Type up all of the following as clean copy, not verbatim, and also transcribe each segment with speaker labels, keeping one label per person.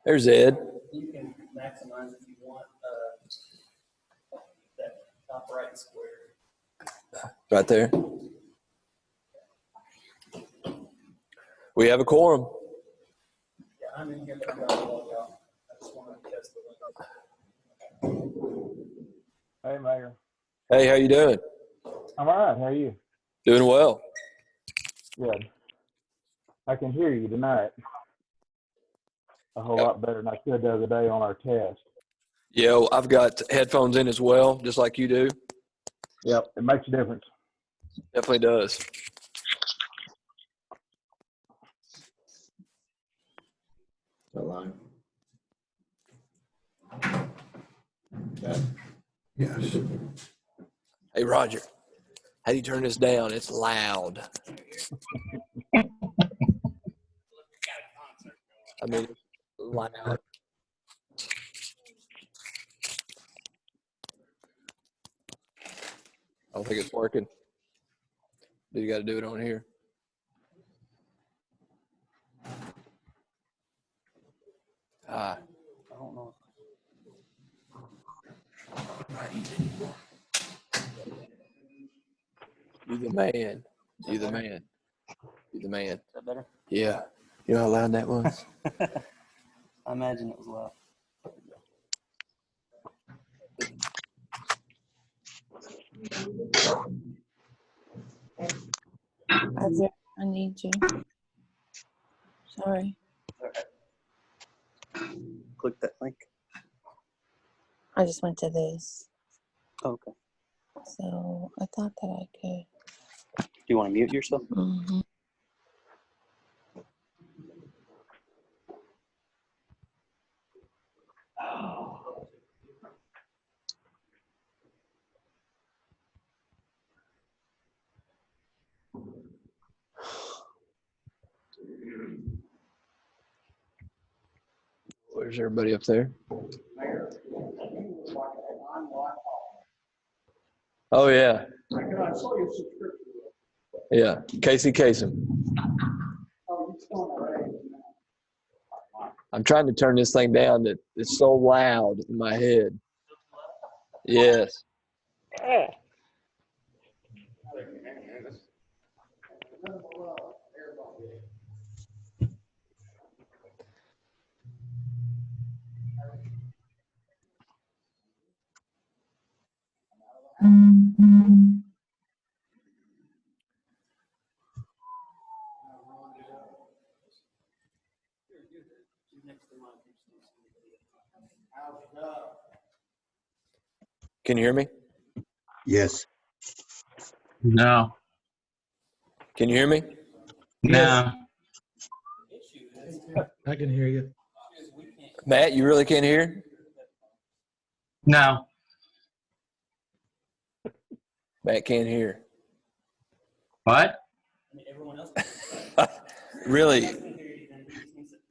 Speaker 1: There's Ed.
Speaker 2: You can maximize if you want that top right square.
Speaker 1: Right there. We have a quorum.
Speaker 2: Yeah, I'm in here, but I'm not going to log out. I just want to test the window.
Speaker 3: Hey, Mayor.
Speaker 1: Hey, how you doing?
Speaker 3: I'm all right. How are you?
Speaker 1: Doing well.
Speaker 3: Good. I can hear you tonight a whole lot better than I could the other day on our test.
Speaker 1: Yeah, well, I've got headphones in as well, just like you do.
Speaker 3: Yep. It makes a difference.
Speaker 1: Definitely does.
Speaker 4: Line. Okay. Yes.
Speaker 1: Hey, Roger, how do you turn this down? It's loud. I mean, it's loud. I don't think it's working. You got to do it on here.
Speaker 2: I don't know.
Speaker 1: You the man. You the man. You the man.
Speaker 2: Is that better?
Speaker 1: Yeah. You know how loud that was?
Speaker 2: I imagine it was loud.
Speaker 5: Isaac, I need you. Sorry.
Speaker 2: Click that link.
Speaker 5: I just went to this.
Speaker 2: Okay.
Speaker 5: So I thought that I could.
Speaker 2: Do you want to mute yourself?
Speaker 5: Mm-hmm.
Speaker 1: Where's everybody up there? Oh, yeah. Yeah. Casey Kasem. I'm trying to turn this thing down that it's so loud in my head. Yes. Can you hear me?
Speaker 4: Yes.
Speaker 6: No.
Speaker 1: Can you hear me?
Speaker 6: No.
Speaker 7: I can hear you.
Speaker 1: Matt, you really can't hear?
Speaker 6: No.
Speaker 1: Matt can't hear.
Speaker 6: What?
Speaker 2: Everyone else.
Speaker 1: Really?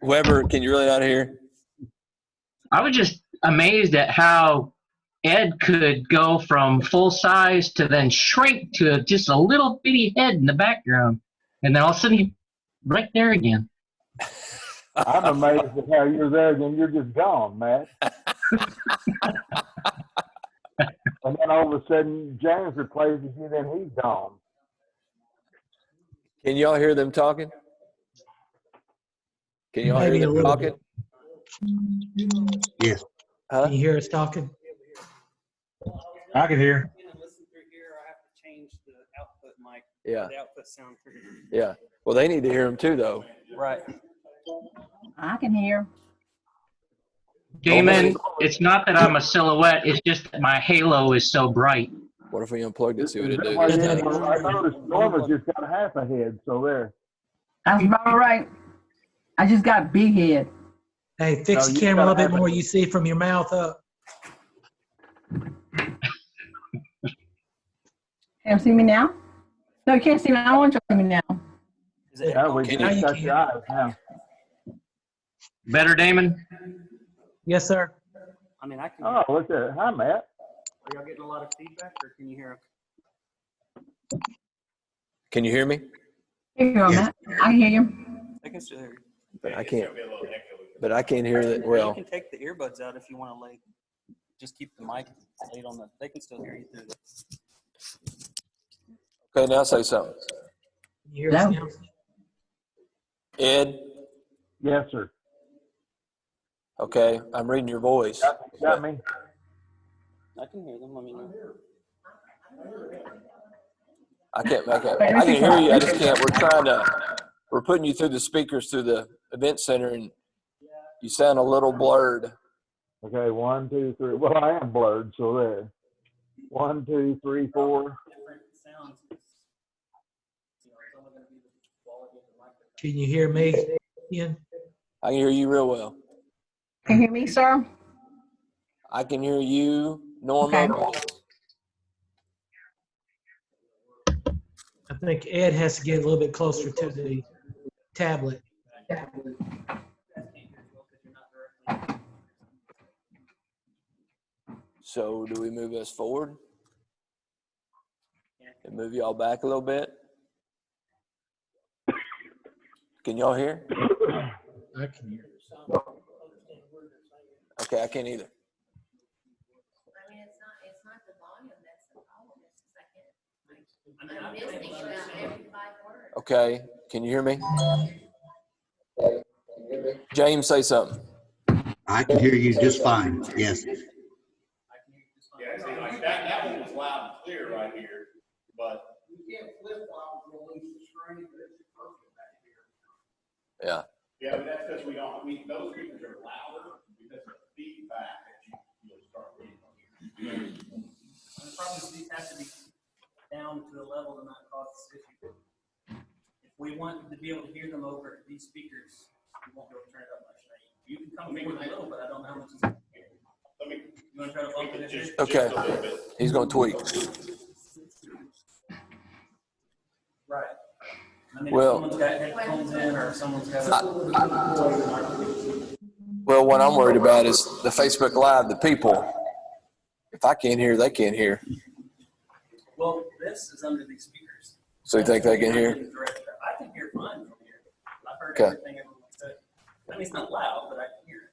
Speaker 1: Weber, can you really not hear?
Speaker 6: I was just amazed at how Ed could go from full size to then shrink to just a little bitty head in the background. And then all of a sudden he's right there again.
Speaker 3: I'm amazed at how you're there, then you're just gone, Matt. And then all of a sudden, James replaces you, then he's gone.
Speaker 1: Can y'all hear them talking? Can y'all
Speaker 7: Maybe
Speaker 1: hear
Speaker 7: a
Speaker 1: them
Speaker 7: little
Speaker 1: talking?
Speaker 4: Yes.
Speaker 1: Huh?
Speaker 7: Can you hear us talking?
Speaker 3: I can hear.
Speaker 2: Listen through here. I have to change the output mic.
Speaker 1: Yeah.
Speaker 2: The output sound through here.
Speaker 1: Yeah. Well, they need to hear them too, though.
Speaker 2: Right.
Speaker 8: I can hear.
Speaker 6: Damon, it's not that I'm a silhouette, it's just that my halo is so bright.
Speaker 1: What if we unplugged it? See what it do?
Speaker 3: Well,
Speaker 1: this
Speaker 3: yeah,
Speaker 1: time?
Speaker 3: I noticed Norma's just got half a head, so there.
Speaker 8: That's about right. I just got big head.
Speaker 7: Hey, fix
Speaker 3: No,
Speaker 7: the
Speaker 3: you
Speaker 7: camera a little
Speaker 3: gotta
Speaker 7: bit
Speaker 3: have
Speaker 7: more.
Speaker 3: it.
Speaker 7: You see from your mouth up.
Speaker 8: Can you see me now? No, you can't see me. I don't want you to see me now.
Speaker 2: Is it
Speaker 3: Now we
Speaker 1: Can
Speaker 3: just
Speaker 7: you-
Speaker 3: got your eyes now.
Speaker 6: Better, Damon?
Speaker 7: Yes, sir.
Speaker 2: I mean, I can.
Speaker 3: Oh, look there. Hi, Matt.
Speaker 2: Are y'all getting a lot of feedback, or can you hear?
Speaker 1: Can you hear me?
Speaker 8: Here you go,
Speaker 4: Yes.
Speaker 8: Matt. I can hear you.
Speaker 2: I can still hear you.
Speaker 1: But I can't. but I can't hear that
Speaker 2: Or
Speaker 1: well.
Speaker 2: you can take the earbuds out if you want to lay. Just keep the mic laid on the. They can still hear you through the.
Speaker 1: Okay, now say something.
Speaker 7: Can you hear us
Speaker 8: Hello?
Speaker 7: now?
Speaker 1: Ed,
Speaker 3: Yes, sir.
Speaker 1: okay, I'm reading your voice.
Speaker 3: Got me?
Speaker 2: I can hear them. I mean,
Speaker 1: I can hear you. I just can't. We're putting you through the speakers through the event center, and you sound a little blurred.
Speaker 3: Okay, 1, 2, 3. Well, I am blurred, so there. 1, 2, 3, 4.
Speaker 2: different sounds. It's only going to be the quality of the microphone.
Speaker 7: Can you hear me, Ian?
Speaker 1: I can hear you real well.
Speaker 8: Can you hear me, sir?
Speaker 1: I can hear you, Norma.
Speaker 8: Okay.
Speaker 7: I think Ed has to get a little bit closer to the tablet.
Speaker 1: So do we move us forward? And move y'all back a little bit? Can y'all hear?
Speaker 7: I can hear.
Speaker 1: Okay, I can't either.
Speaker 9: I mean, it's not the volume that's the problem, it's the second. I'm listening about every 5 words.
Speaker 1: Okay, can you hear me? James, say something.
Speaker 4: I can hear you just fine. Yes.
Speaker 10: Yeah, see, like that one was loud and clear right here, but. You can't flip flop and release the screen, but it's perfect back here.
Speaker 1: Yeah.
Speaker 10: Yeah, but that's because those speakers are louder because of the feedback that you'll start reading.
Speaker 2: The problem is these have to be down to a level to not cause this issue. If we want to be able to hear them over these speakers, we won't be able to turn it up much. You can come forward a little, but I don't know how much is in here. You want to try to bump it in?
Speaker 1: Okay, he's gonna tweak.
Speaker 2: Right. I mean,
Speaker 1: Well-
Speaker 2: if someone's got headphones in or someone's got.
Speaker 1: Well, what I'm worried about is the Facebook Live, the people. If I can't hear, they can't hear.
Speaker 2: Well, this is under these speakers.
Speaker 1: So you think they can hear?
Speaker 2: I can hear fine from here. I've heard
Speaker 1: Okay.
Speaker 2: everything everyone said. I mean, it's not loud, but I can hear it.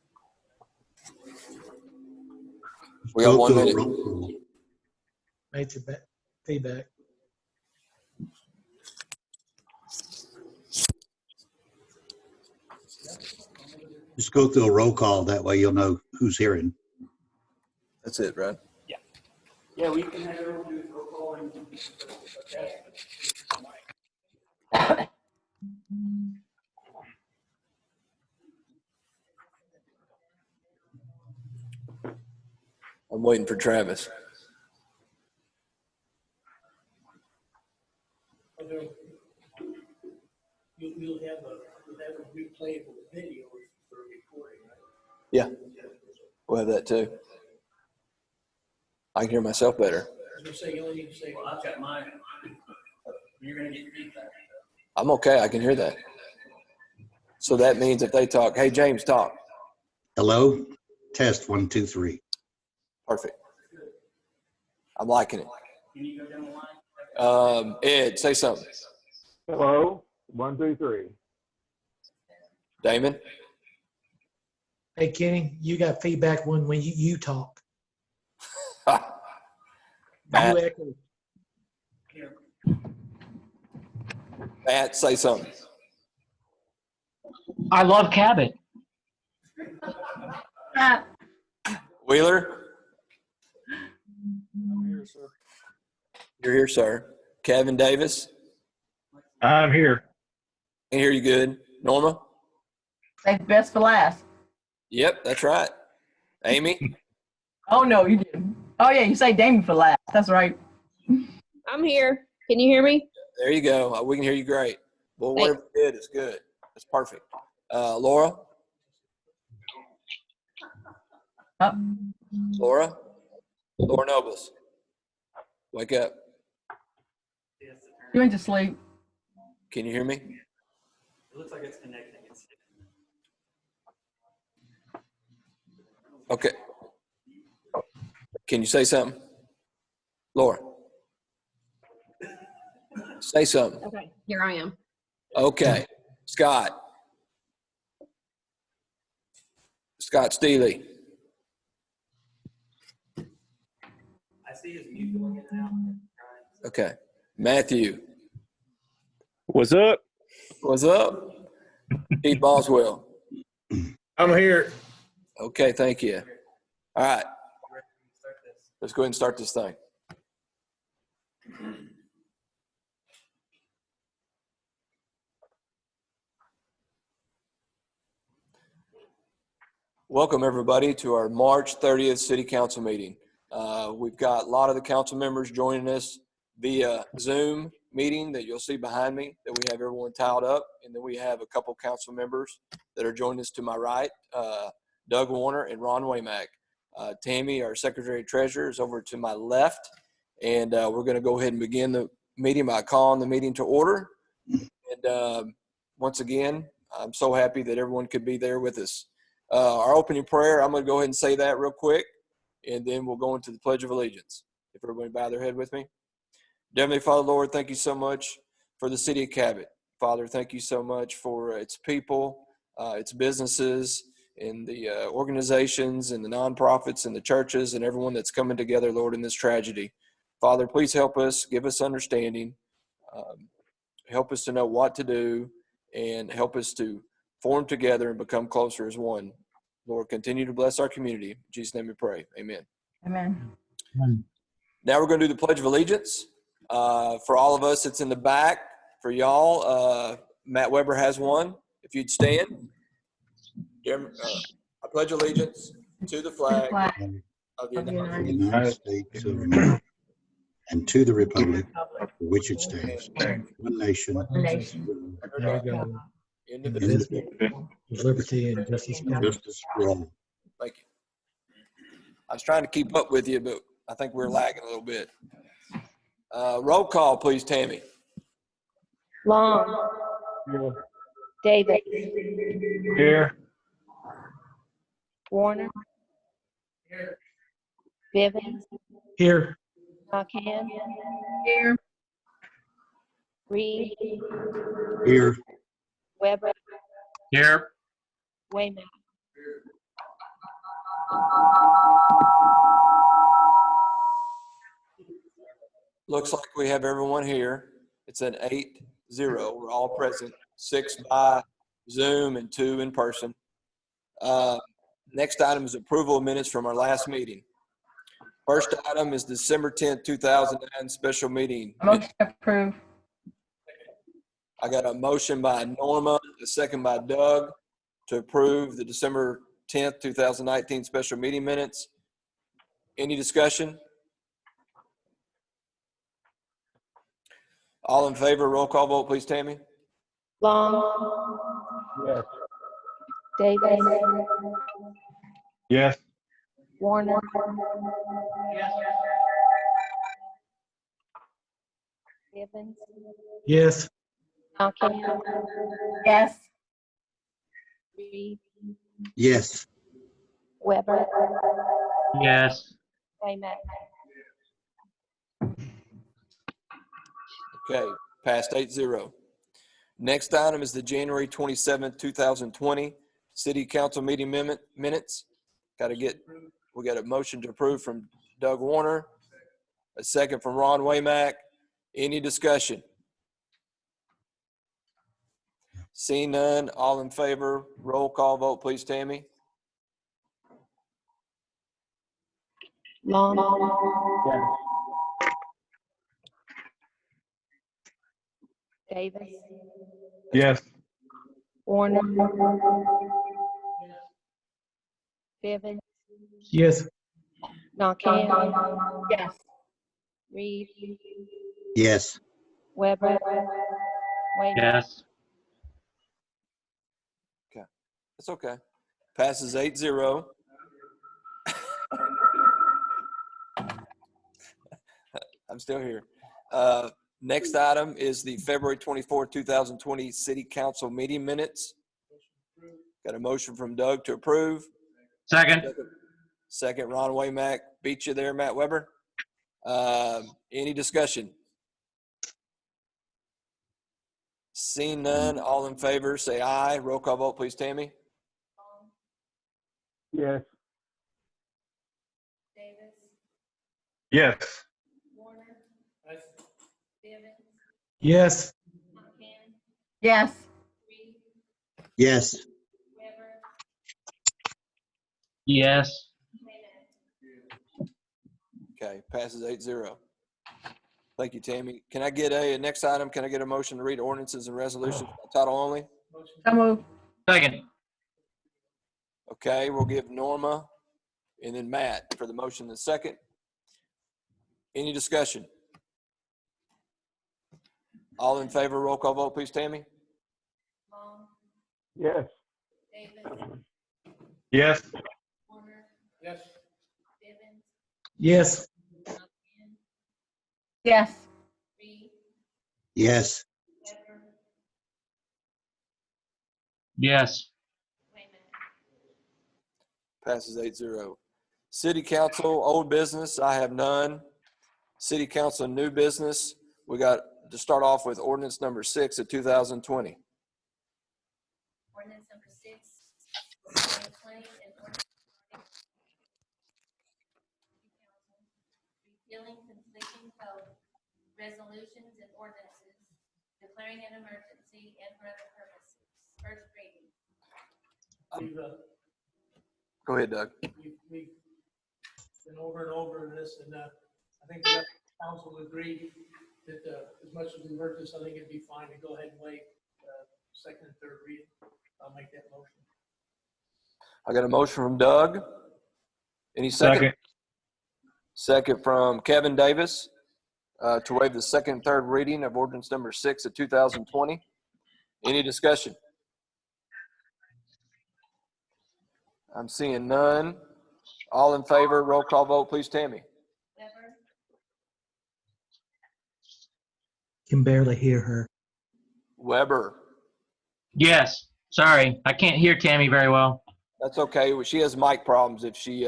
Speaker 1: We got
Speaker 4: Go
Speaker 1: 1
Speaker 4: through a
Speaker 1: minute.
Speaker 4: roll call.
Speaker 7: Major feedback.
Speaker 4: Just go through a roll call. That way you'll know who's hearing.
Speaker 1: That's it, right?
Speaker 2: Yeah, we can have everyone do roll call and.
Speaker 1: I'm waiting for Travis.
Speaker 2: You'll have a replayable video for recording, right?
Speaker 1: Yeah, we'll have that too. I can hear myself better.
Speaker 2: I was gonna say, you only need to say, well, I've got mine. You're gonna get feedback.
Speaker 1: I'm okay. I can hear that. So that means if they talk, hey, James, talk.
Speaker 4: Hello? Test 1, 2, 3.
Speaker 1: Perfect. I'm liking it.
Speaker 2: Can you go down the line?
Speaker 1: Ed, say something.
Speaker 3: Hello? 1, 2, 3.
Speaker 1: Damon?
Speaker 7: Hey, Kenny, you got feedback when you talk.
Speaker 1: Matt,
Speaker 7: You echo.
Speaker 1: Matt, say something.
Speaker 6: I love Cabot.
Speaker 1: Wheeler?
Speaker 3: I'm here, sir.
Speaker 1: You're here, sir. Kevin Davis?
Speaker 3: I'm here.
Speaker 1: Can hear you good. Norma?
Speaker 8: Save best for last.
Speaker 1: Yep, that's right. Amy?
Speaker 8: Oh, no, you didn't. Oh, yeah, you say Damon for last. That's right.
Speaker 11: I'm here. Can you hear me?
Speaker 1: There you go. We can hear you great. Well, whatever you did is good. That's perfect. Laura?
Speaker 8: Oh.
Speaker 1: Laura? Laura Nobles. Wake up.
Speaker 8: You went to sleep.
Speaker 1: Can you hear me?
Speaker 2: It looks like it's connecting.
Speaker 1: Okay. Can you say something? Laura? Say something.
Speaker 11: Okay, here I am.
Speaker 1: Okay. Scott? Scott Steely.
Speaker 2: I see his mute going in and out.
Speaker 1: Okay. Matthew.
Speaker 12: What's up?
Speaker 1: What's up? Keith Boswell.
Speaker 12: I'm here.
Speaker 1: Okay, thank you. All right. Let's go ahead and start this thing. Welcome, everybody, to our March 30th City Council meeting. We've got a lot of the council members joining us via Zoom meeting that you'll see behind me, that we have everyone tiled up. And then we have a couple council members that are joining us to my right, Doug Warner and Ron Waymack. Tammy, our Secretary Treasurer, is over to my left. And we're going to go ahead and begin the meeting by calling the meeting to order. And once again, I'm so happy that everyone could be there with us. Our opening prayer, I'm going to go ahead and say that real quick, and then we'll go into the Pledge of Allegiance. If everybody bow their head with me. Dear Heavenly Father, Lord, thank you so much for the city of Cabot. Father, thank you so much for its people, its businesses, and the organizations and the nonprofits and the churches and everyone that's coming together, Lord, in this tragedy. Father, please help us, give us understanding, help us to know what to do, and help us to form together and become closer as one. Lord, continue to bless our community. In Jesus' name we pray. Amen.
Speaker 8: Amen.
Speaker 1: Now we're going to do the Pledge of Allegiance. For all of us, it's in the back. For y'all, Matt Weber has one. If you'd stand. I pledge allegiance to the flag of the
Speaker 4: United States of America and to the republic for which it stands, one nation,
Speaker 7: There we go.
Speaker 1: indivisible.
Speaker 7: With liberty and justice for all.
Speaker 4: justice for all.
Speaker 1: Thank you. I was trying to keep up with you, but I think we're lagging a little bit. Roll call, please, Tammy.
Speaker 11: Long. Davis.
Speaker 3: Here.
Speaker 11: Warner. Bivens.
Speaker 7: Here.
Speaker 11: Nakhan.
Speaker 8: Here.
Speaker 11: Reed.
Speaker 4: Here,
Speaker 11: Weber.
Speaker 6: Here.
Speaker 11: Wayman.
Speaker 1: Looks like we have everyone here. It's an 8-0. We're all present, 6 by Zoom and 2 in person. Next item is approval of minutes from our last meeting. First item is December 10th, 2009 special meeting.
Speaker 8: Motion approved.
Speaker 1: I got a motion by Norma, a second by Doug to approve the December 10th, 2019 special meeting minutes. Any discussion? All in favor, roll call vote, please, Tammy.
Speaker 11: Long.
Speaker 3: Yes.
Speaker 11: Davis.
Speaker 3: Yes.
Speaker 11: Warner. Bivens.
Speaker 7: Yes.
Speaker 11: Nakhan.
Speaker 8: Yes.
Speaker 11: Reed.
Speaker 4: yes,
Speaker 11: Weber.
Speaker 6: Yes.
Speaker 11: Wayman.
Speaker 1: Okay, passed 8-0. Next item is the January 27th, 2020 City Council meeting minutes. We got a motion to approve from Doug Warner, a second from Ron Waymack. Any discussion? Seeing none, all in favor, roll call vote, please, Tammy.
Speaker 11: Long.
Speaker 3: Yes.
Speaker 11: Davis.
Speaker 3: Yes.
Speaker 11: Warner. Bivens.
Speaker 7: Yes.
Speaker 11: Nakhan.
Speaker 8: Yes.
Speaker 11: Reed.
Speaker 4: yes,
Speaker 11: Weber. Wayman.
Speaker 6: Yes.
Speaker 1: It's okay. Passes 8-0. I'm still here. Next item is the February 24, 2020 City Council meeting minutes. Got a motion from Doug to approve.
Speaker 6: Second.
Speaker 1: Second, Ron Waymack. Beat you there, Matt Weber. Any discussion? Seeing none, all in favor, say aye. Roll call vote, please, Tammy.
Speaker 3: Yes.
Speaker 9: Davis,
Speaker 12: Yes.
Speaker 9: Warner,
Speaker 2: Yes.
Speaker 9: Bivens,
Speaker 7: Yes.
Speaker 9: Concan,
Speaker 8: Yes.
Speaker 9: Reed,
Speaker 4: Yes.
Speaker 9: Weber,
Speaker 6: Yes.
Speaker 9: Wayman.
Speaker 1: Okay, passes 8-0. Thank you, Tammy. Can I get next item, can I get a motion to read ordinances and resolutions by title only?
Speaker 8: So moved.
Speaker 6: Second.
Speaker 1: Okay, we'll give Norma and then Matt for the motion in second. Any discussion? All in favor, roll call vote, please, Tammy?
Speaker 9: Long,
Speaker 3: Yes.
Speaker 9: Davis,
Speaker 12: Yes.
Speaker 9: Warner,
Speaker 2: Yes.
Speaker 9: Bivens,
Speaker 7: Yes.
Speaker 9: Concan,
Speaker 8: Yes.
Speaker 9: Reed,
Speaker 4: Yes.
Speaker 9: Weber,
Speaker 6: Yes.
Speaker 9: Wayman.
Speaker 1: Passes 8-0. City Council, old business, I have none. City Council, new business, we got to start off with ordinance number 6 of 2020.
Speaker 9: Ordinance number 6, 2020, and ordinance repealing conflicting code resolutions and ordinances, declaring an emergency and for other purposes. First reading.
Speaker 2: We've,
Speaker 1: Go ahead, Doug.
Speaker 2: we've been over and over this, and I think the council would agree that as much as we work this, I think it'd be fine to go ahead and waive second and third reading. I'll make that motion.
Speaker 1: I got a motion from Doug. Any second?
Speaker 12: Second.
Speaker 1: Second from Kevin Davis to waive the second and third reading of ordinance number 6 of 2020. Any discussion? I'm seeing none. All in favor, roll call vote, please, Tammy.
Speaker 9: Weber,
Speaker 7: Can barely hear her.
Speaker 1: Weber.
Speaker 6: Yes. Sorry, I can't hear Tammy very well.
Speaker 1: That's okay. Well, she has mic problems if she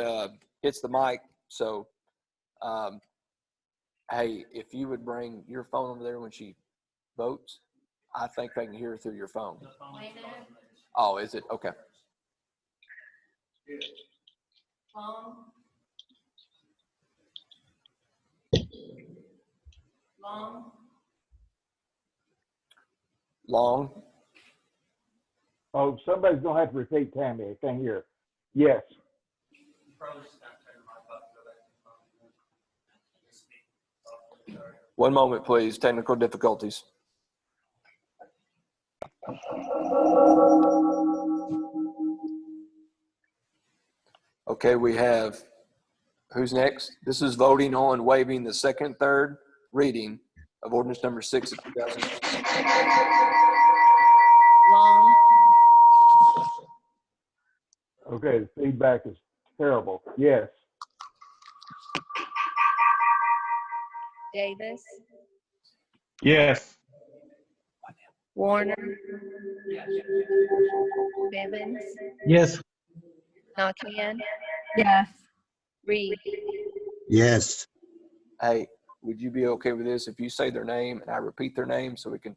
Speaker 1: hits the mic. So, hey, if you would bring your phone over there when she votes, I think they can hear her through your phone.
Speaker 9: Wayman,
Speaker 1: Oh, is it? Okay.
Speaker 9: Long. Long,
Speaker 1: Long.
Speaker 3: Oh, somebody's gonna have to repeat Tammy. I can't hear. Yes.
Speaker 2: You probably just have to turn my button, go back to the phone.
Speaker 1: One moment, please. Technical difficulties. Okay, we have, who's next? This is voting on waiving the second and third reading of ordinance number 6 of 2020.
Speaker 11: Long,
Speaker 3: Okay, the feedback is terrible. Yes.
Speaker 11: Davis,
Speaker 12: Yes.
Speaker 11: Warner, Bivens,
Speaker 7: Yes.
Speaker 11: Concan,
Speaker 8: Yes.
Speaker 11: Reed,
Speaker 4: Yes.
Speaker 1: Hey, would you be okay with this if you say their name and I repeat their name so we can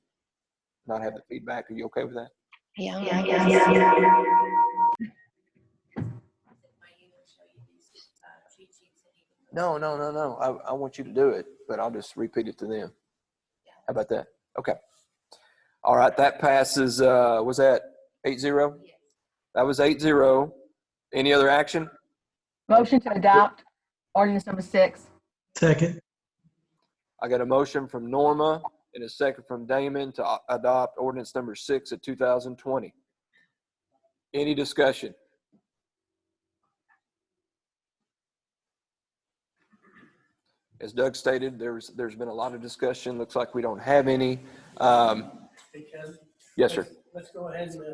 Speaker 1: not have the feedback? Are you okay with that?
Speaker 11: yeah,
Speaker 9: might even show you these cheat sheets and you can.
Speaker 1: No. I want you to do it, but I'll just repeat it to them. How about that? Okay. All right, that passes, was that 8-0?
Speaker 9: Yes.
Speaker 1: That was 8-0. Any other action?
Speaker 8: Motion to adopt ordinance number 6.
Speaker 7: Second.
Speaker 1: I got a motion from Norma and a second from Damon to adopt ordinance number 6 of 2020. Any discussion? As Doug stated, there's been a lot of discussion. Looks like we don't have any.
Speaker 2: Hey, Ken?
Speaker 1: Yes, sir.
Speaker 2: Let's go ahead and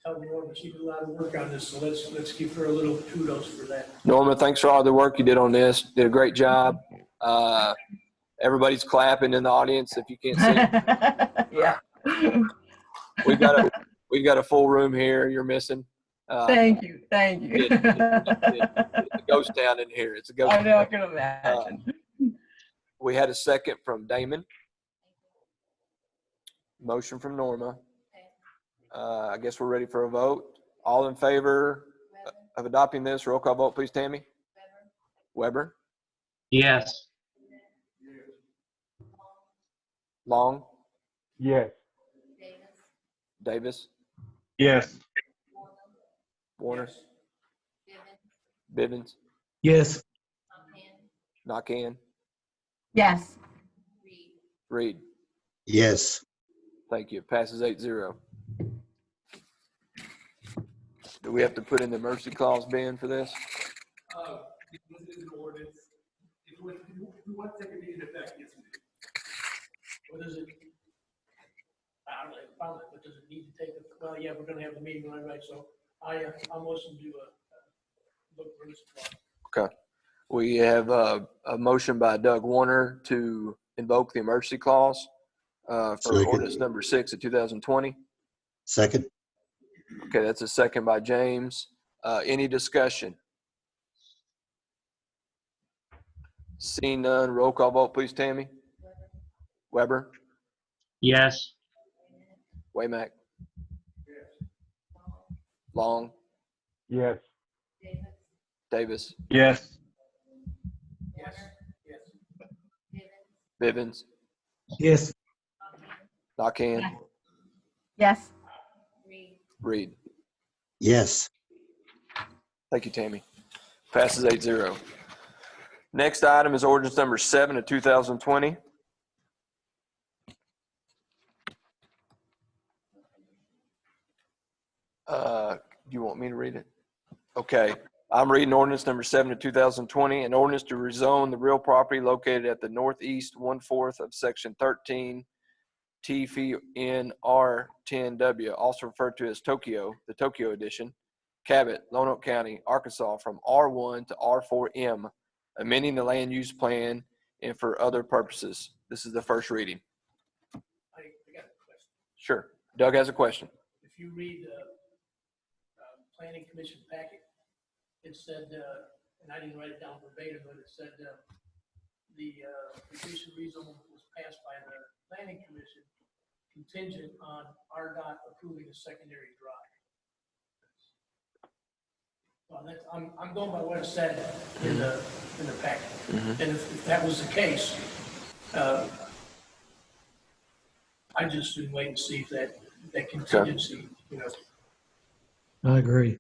Speaker 2: tell Norma she did a lot of work on this, so let's give her a little kudos for that.
Speaker 1: Norma, thanks for all the work you did on this. Did a great job. Everybody's clapping in the audience if you can't see.
Speaker 8: Yeah.
Speaker 1: We've got a full room here. You're missing.
Speaker 8: Thank you. Thank you.
Speaker 1: It's a ghost town in here. It's a ghost
Speaker 8: I know, I
Speaker 1: town.
Speaker 8: can imagine.
Speaker 1: We had a second from Damon. Motion from Norma. I guess we're ready for a vote. All in favor? of adopting this. Roll call vote, please, Tammy. Weber,
Speaker 6: Yes.
Speaker 1: Long,
Speaker 3: Yes.
Speaker 1: Davis,
Speaker 12: Yes.
Speaker 1: Warner,
Speaker 2: Yes.
Speaker 1: Bivens,
Speaker 7: Yes.
Speaker 1: Nakhan,
Speaker 8: Yes.
Speaker 1: Reed.
Speaker 4: Yes.
Speaker 1: Thank you. Passes 8-0. Do we have to put in the emergency clause, Ben, for this?
Speaker 2: This is an ordinance. If we want to take immediate effect, yes, we do. What does it? I don't know, probably, but does it need to take, well, yeah, we're gonna have the meeting, right, so I'm listening to, look for this clause.
Speaker 1: Okay. We have a motion by Doug Warner to invoke the emergency clause for
Speaker 4: Second.
Speaker 1: ordinance number 6 of 2020.
Speaker 4: Second.
Speaker 1: Okay, that's a second by James. Any discussion? Seeing none, roll call vote, please, Tammy. Weber,
Speaker 6: Yes.
Speaker 1: Waymack, Long,
Speaker 3: Yes.
Speaker 1: Davis,
Speaker 12: Yes.
Speaker 2: Yes, yes.
Speaker 1: Bivens,
Speaker 7: Yes.
Speaker 1: Nakhan,
Speaker 8: Yes.
Speaker 1: Reed.
Speaker 4: Yes.
Speaker 1: Thank you, Tammy. Passes 8-0. Next item is ordinance number 7 of 2020. Do you want me to read it? Okay. I'm reading ordinance number 7 of 2020, an ordinance to rezone the real property located at the northeast 1/4 of section 13 TFNR10W, also referred to as Tokyo, the Tokyo edition, Cabot, Lonoke County, Arkansas, from R1 to R4M, amending the land use plan and for other purposes. This is the first reading.
Speaker 2: I got a question.
Speaker 1: Sure. Doug has a question.
Speaker 2: If you read the planning commission packet, it said, and I didn't write it down verbatim, but it said the petition rezone was passed by the planning commission contingent on RDOT approving a secondary drive. Well, that's, I'm going by what it said in the packet. And if that was the case, I just should wait and see if that contingency,
Speaker 7: I agree.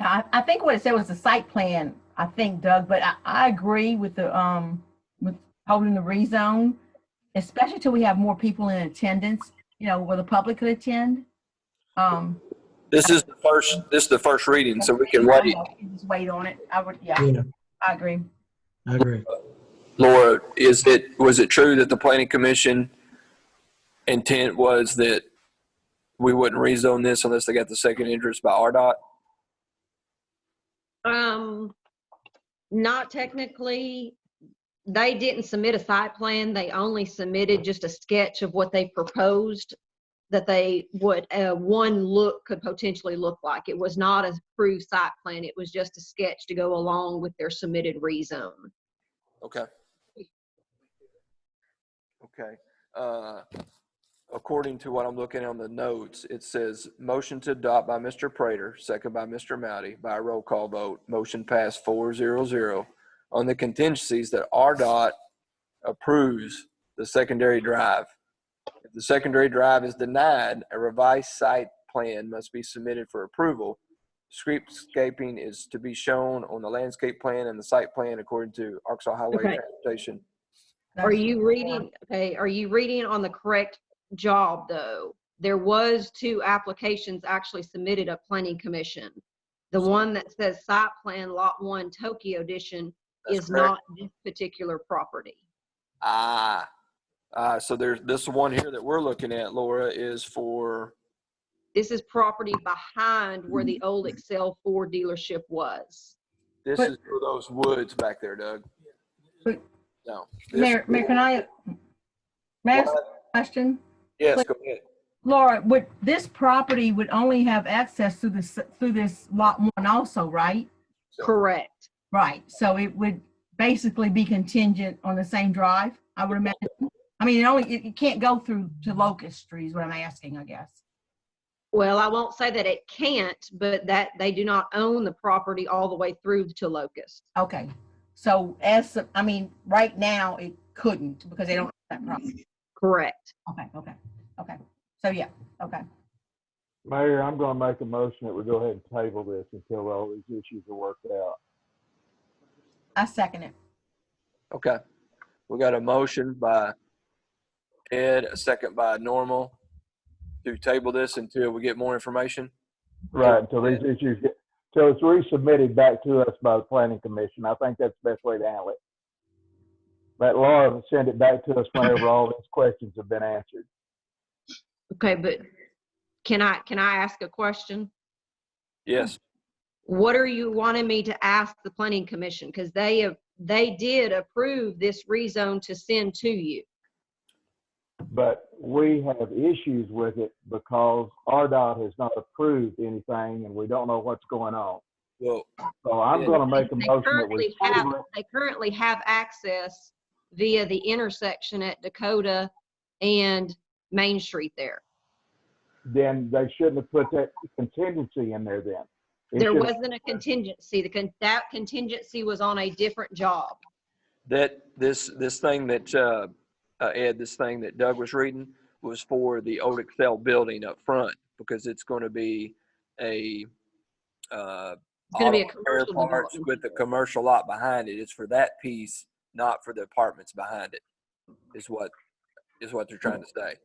Speaker 8: I think what it said was the site plan, I think, Doug, but I agree with the, with holding the rezone, especially till we have more people in attendance, where the public could attend.
Speaker 1: This is the first reading, so we can wait.
Speaker 8: Just wait on it.
Speaker 7: Yeah,
Speaker 8: I agree.
Speaker 7: I agree.
Speaker 1: Laura, was it true that the planning commission intent was that we wouldn't rezone this unless they got the second interest by RDOT?
Speaker 13: Not technically. They didn't submit a site plan. They only submitted just a sketch of what they proposed that they would, one look could potentially look like. It was not a approved site plan. It was just a sketch to go along with their submitted rezone.
Speaker 1: Okay. Okay. According to what I'm looking on the notes, it says motion to adopt by Mr. Prater, second by Mr. Mowdy, by a roll call vote. Motion passed 4-0 on the contingencies that RDOT approves the secondary drive. If the secondary drive is denied, a revised site plan must be submitted for approval. Streetscaping is to be shown on the landscape plan and the site plan according to Arkansas Highway Transportation.
Speaker 13: Are you reading, are you reading on the correct job though? There was 2 applications actually submitted at Planning Commission. The one that says site plan lot 1 Tokyo edition is not this particular property.
Speaker 1: So there's this one here that we're looking at, Laura, is for.
Speaker 13: This is property behind where the old Excel 4 dealership was.
Speaker 1: This is for those woods back there, Doug.
Speaker 8: But-
Speaker 1: No.
Speaker 8: Mayor, can I ask a question?
Speaker 1: Yes, go ahead.
Speaker 8: Laura, this property would only have access through this lot 1 also, right?
Speaker 13: Correct.
Speaker 8: Right. So it would basically be contingent on the same drive, I would imagine. I mean, it can't go through to Locust Street is what I'm asking, I guess.
Speaker 13: Well, I won't say that it can't, but that they do not own the property all the way through to Locust.
Speaker 8: Okay, so I mean, right now it couldn't because they don't own that property.
Speaker 13: Correct.
Speaker 8: Okay. So yeah, okay.
Speaker 3: Mayor, I'm gonna make a motion that we go ahead and table this until all these issues are worked out.
Speaker 8: I second it.
Speaker 1: Okay. We got a motion by Ed, a second by Normal to table this until we get more information.
Speaker 3: Right, until these issues get, so it's resubmitted back to us by the planning commission. I think that's the best way to handle it. Let Laura send it back to us whenever all these questions have been answered.
Speaker 13: Okay, but can I ask a question?
Speaker 1: Yes.
Speaker 13: What are you wanting me to ask the planning commission? Because they did approve this rezone to send to you.
Speaker 3: But we have issues with it because RDOT has not approved anything and we don't know what's going on.
Speaker 1: Well,
Speaker 3: So I'm gonna make a motion that we table it.
Speaker 13: They currently have access via the intersection at Dakota and Main Street there.
Speaker 3: Then they shouldn't have put that contingency in there then. It
Speaker 13: There
Speaker 3: should've-
Speaker 13: wasn't a contingency. That contingency was on a different job.
Speaker 1: That this thing that Ed, this thing that Doug was reading was for the old Excel building up front because it's going to be a
Speaker 13: It's going to be a
Speaker 1: auto repair
Speaker 13: commercial
Speaker 1: parts
Speaker 13: development.
Speaker 1: with a commercial lot behind it. It's for that piece, not for the apartments behind it. Is what they're trying to say.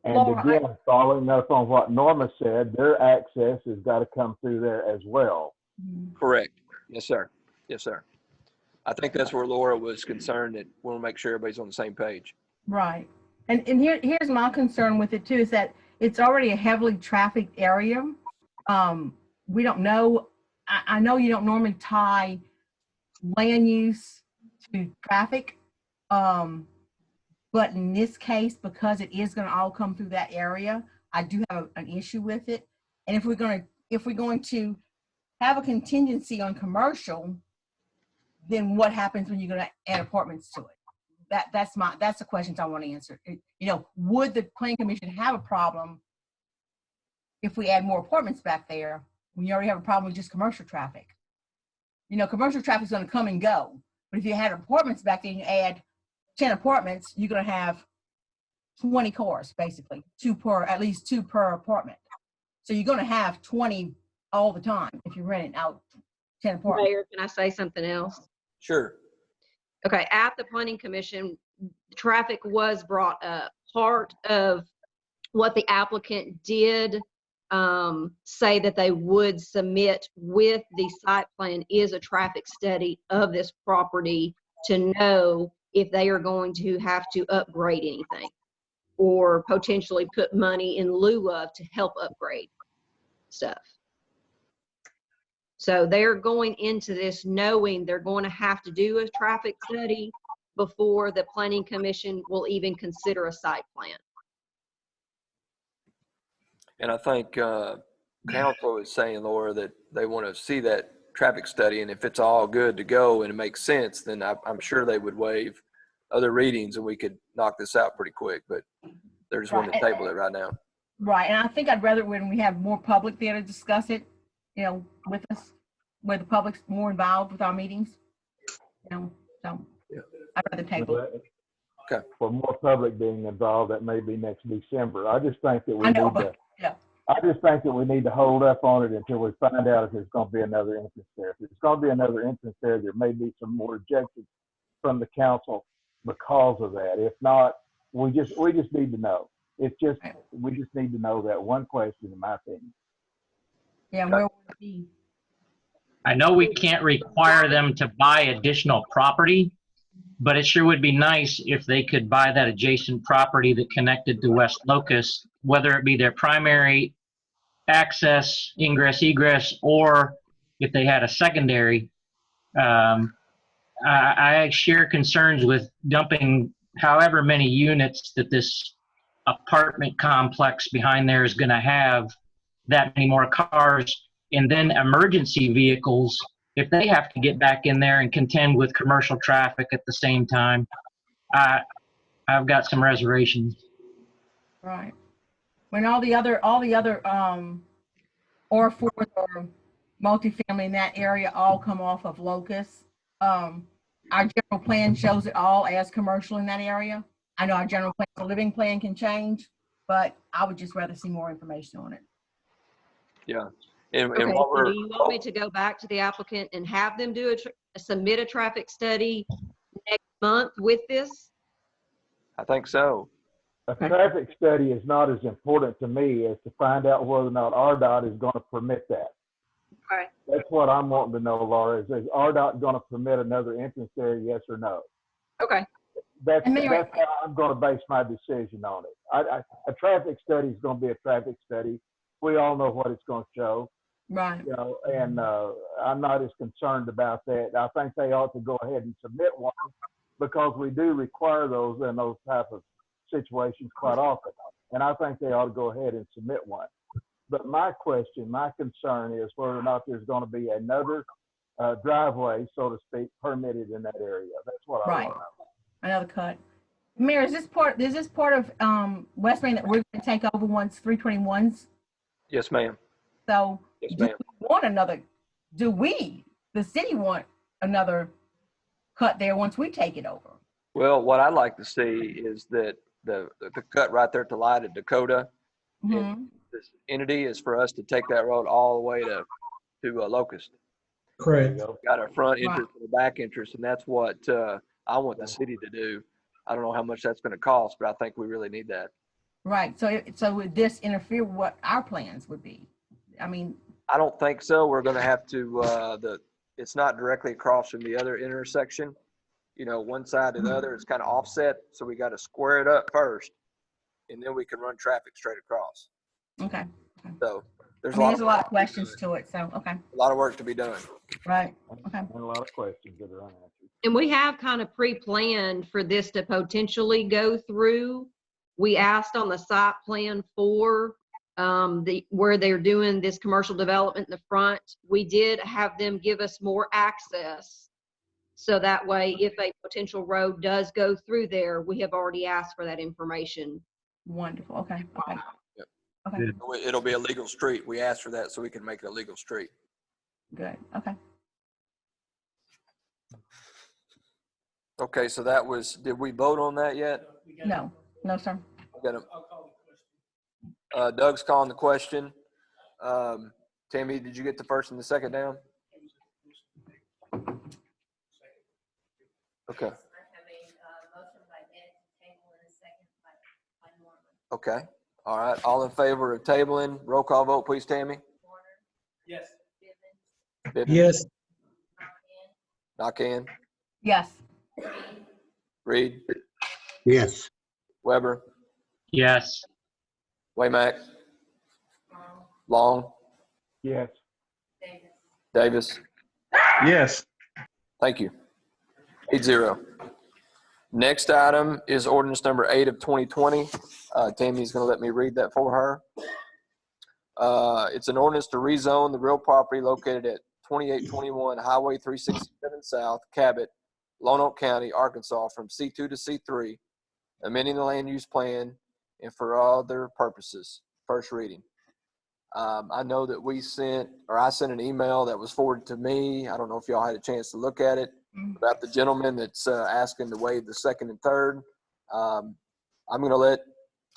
Speaker 3: And
Speaker 8: Laura,
Speaker 3: again, following up on what Norma said, their access has got to come through there as well.
Speaker 1: Correct. Yes, sir. Yes, sir. I think that's where Laura was concerned that we'll make sure everybody's on the same page.
Speaker 8: Right. And here's my concern with it too, is that it's already a heavily trafficked area. We don't know, I know you don't normally tie land use to traffic. But in this case, because it is gonna all come through that area, I do have an issue with it. And if we're going to have a contingency on commercial, then what happens when you're gonna add apartments to it? That's the questions I want to answer. You know, would the planning commission have a problem if we add more apartments back there when you already have a problem with just commercial traffic? You know, commercial traffic is going to come and go, but if you had apartments back there and you add 10 apartments, you're going to have 20 cars, basically, at least two per apartment. So you're going to have 20 all the time if you're renting out 10 apartments.
Speaker 13: Mayor, can I say something else?
Speaker 1: Sure.
Speaker 13: Okay, at the planning commission, traffic was brought up. Part of what the applicant did say that they would submit with the site plan is a traffic study of this property to know if they are going to have to upgrade anything or potentially put money in lieu of to help upgrade stuff. So they're going into this knowing they're going to have to do a traffic study before the planning commission will even consider a site plan.
Speaker 1: And I think council is saying, Laura, that they want to see that traffic study, and if it's all good to go and it makes sense, then I'm sure they would waive other readings and we could knock this out pretty quick, but they're just wanting to table it right now.
Speaker 8: Right, and I think I'd rather when we have more public there to discuss it, you know, with us, where the public's more involved with our meetings, you know, so I'd rather table it.
Speaker 1: Okay.
Speaker 3: For more public being involved, that may be next December. I just think that we
Speaker 8: I know,
Speaker 3: need
Speaker 8: but, yeah.
Speaker 3: I just think that we need to hold up on it until we find out if there's going to be another entrance there. If there's going to be another entrance there, there may be some more objections from the council because of that. If not, we just need to know. It's just, we just need to know that one question, in my opinion.
Speaker 8: Yeah, where would it be?
Speaker 6: I know we can't require them to buy additional property, but it sure would be nice if they could buy that adjacent property that connected to West Locust, whether it be their primary access, ingress, egress, or if they had a secondary. I share concerns with dumping however many units that this apartment complex behind there is going to have, that many more cars, and then emergency vehicles, if they have to get back in there and contend with commercial traffic at the same time. I've got some reservations.
Speaker 8: Right. when all the other R4s or multifamily in that area all come off of Locust, our general plan shows it all as commercial in that area. I know our general plan, the living plan can change, but I would just rather see more information on it.
Speaker 1: Yeah. And
Speaker 13: Okay,
Speaker 1: what
Speaker 13: so
Speaker 1: we're,
Speaker 13: do you want me to go back to the applicant and have them do submit a traffic study next month with this?
Speaker 1: I think so.
Speaker 3: A traffic study is not as important to me as to find out whether or not RDOT is going to permit that.
Speaker 13: Okay.
Speaker 3: That's what I'm wanting to know, Laura, is RDOT going to permit another entrance there, yes or no?
Speaker 13: Okay.
Speaker 3: That's how I'm going to base my decision on it. A traffic study is going to be a traffic study. We all know what it's going to show.
Speaker 8: Right.
Speaker 3: You know, and I'm not as concerned about that. I think they ought to go ahead and submit one because we do require those in those type of situations quite often. And I think they ought to go ahead and submit one. But my concern is whether or not there's going to be another driveway, so to speak, permitted in that area. That's what I want to know.
Speaker 8: Another cut. Mayor, is this part of West Main that we're going to take over once 321's?
Speaker 1: Yes, ma'am.
Speaker 8: So
Speaker 1: Yes,
Speaker 8: do
Speaker 1: ma'am.
Speaker 8: we want another, the city want another cut there once we take it over?
Speaker 1: Well, what I'd like to see is that the cut right there at the light at Dakota,
Speaker 8: Mm-hmm.
Speaker 1: this entity is for us to take that road all the way to Locust.
Speaker 7: Correct.
Speaker 1: Got our front entrance and the back entrance, and that's what I want the city to do. I don't know how much that's going to cost, but I think we really need that.
Speaker 8: Right. So would this interfere with what our plans would be? I mean,
Speaker 1: I don't think so. We're going to have to, it's not directly across from the other intersection. You know, one side to the other, it's kind of offset. So we got to square it up first, and then we can run traffic straight across.
Speaker 8: okay.
Speaker 1: So there's
Speaker 8: I mean, there's a lot of questions to it. So, okay.
Speaker 1: A lot of work to be done.
Speaker 8: Right. Okay.
Speaker 3: And a lot of questions that are unanswered.
Speaker 13: And we have kind of pre-planned for this to potentially go through. We asked on the site plan for where they're doing this commercial development in the front. We did have them give us more access. So that way, if a potential road does go through there, we have already asked for that information.
Speaker 8: Wonderful. Okay. Okay.
Speaker 1: Yep.
Speaker 8: Okay.
Speaker 1: It'll be a legal street. We asked for that so we can make it a legal street.
Speaker 8: Good. Okay.
Speaker 1: Okay, so that was, did we vote on that yet?
Speaker 8: No. No, sir.
Speaker 1: Doug's calling the question. Tammy, did you get the first and the second down? Okay.
Speaker 9: I have a motion by Ed to table and a second by Norman.
Speaker 1: Okay. All right. All in favor of tabling? Roll call vote, please, Tammy.
Speaker 9: Warner,
Speaker 2: Yes.
Speaker 9: Bivens,
Speaker 1: Bivens?
Speaker 7: Yes.
Speaker 1: Knockan?
Speaker 8: Yes.
Speaker 1: Reed?
Speaker 4: Yes.
Speaker 1: Weber?
Speaker 6: Yes.
Speaker 1: Waymack? Long?
Speaker 3: Yes.
Speaker 1: Davis?
Speaker 12: Yes.
Speaker 1: Thank you. 8-0. Next item is ordinance number 8 of 2020. Tammy's going to let me read that for her. It's an ordinance to rezone the real property located at 2821 Highway 367 South, Cabot, Lonoke County, Arkansas, from C2 to C3, amending the land use plan and for other purposes. First reading. I know that I sent an email that was forwarded to me. I don't know if y'all had a chance to look at it, about the gentleman that's asking to waive the second and third. I'm going to let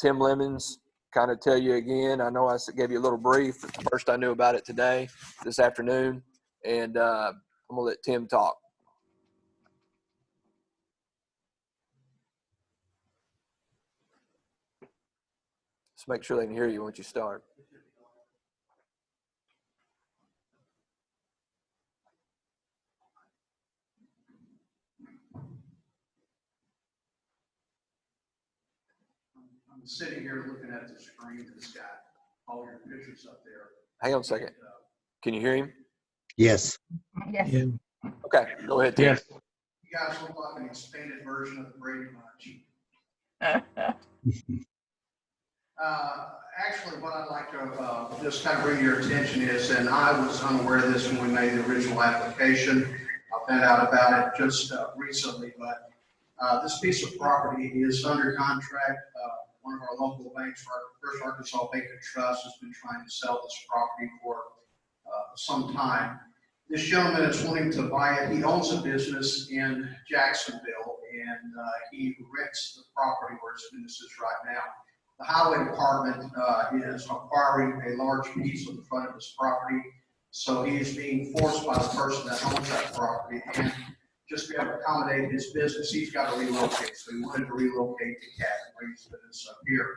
Speaker 1: Tim Lemons kind of tell you again. I know I gave you a little brief. First I knew about it this afternoon, and I'm going to let Tim talk. Just make sure they can hear you once you start.
Speaker 10: I'm sitting here looking at the screen that's got all your pictures up there.
Speaker 1: Hang on a second. Can you hear him?
Speaker 4: Yes.
Speaker 8: Yes.
Speaker 7: Yeah.
Speaker 1: Okay, go ahead, Tim.
Speaker 12: Yes.
Speaker 10: You guys look like an expanded version of the Brady Bunch. Actually, what I'd like to just kind of bring to your attention is, and I was unaware of this when we made the original application. I found out about it just recently, but this piece of property is under contract
Speaker 14: one of our local banks, First Arkansas Bank and Trust, has been trying to sell this property for some time. This gentleman is wanting to buy it. He owns a business in Jacksonville, and he rents the property where his business is right now. The highway department is acquiring a large piece of the front of his property, so he is being forced by the person that owns that property, and just to be able to accommodate his business, he's got to relocate. So he wanted to relocate to Cabot, bring his business up here.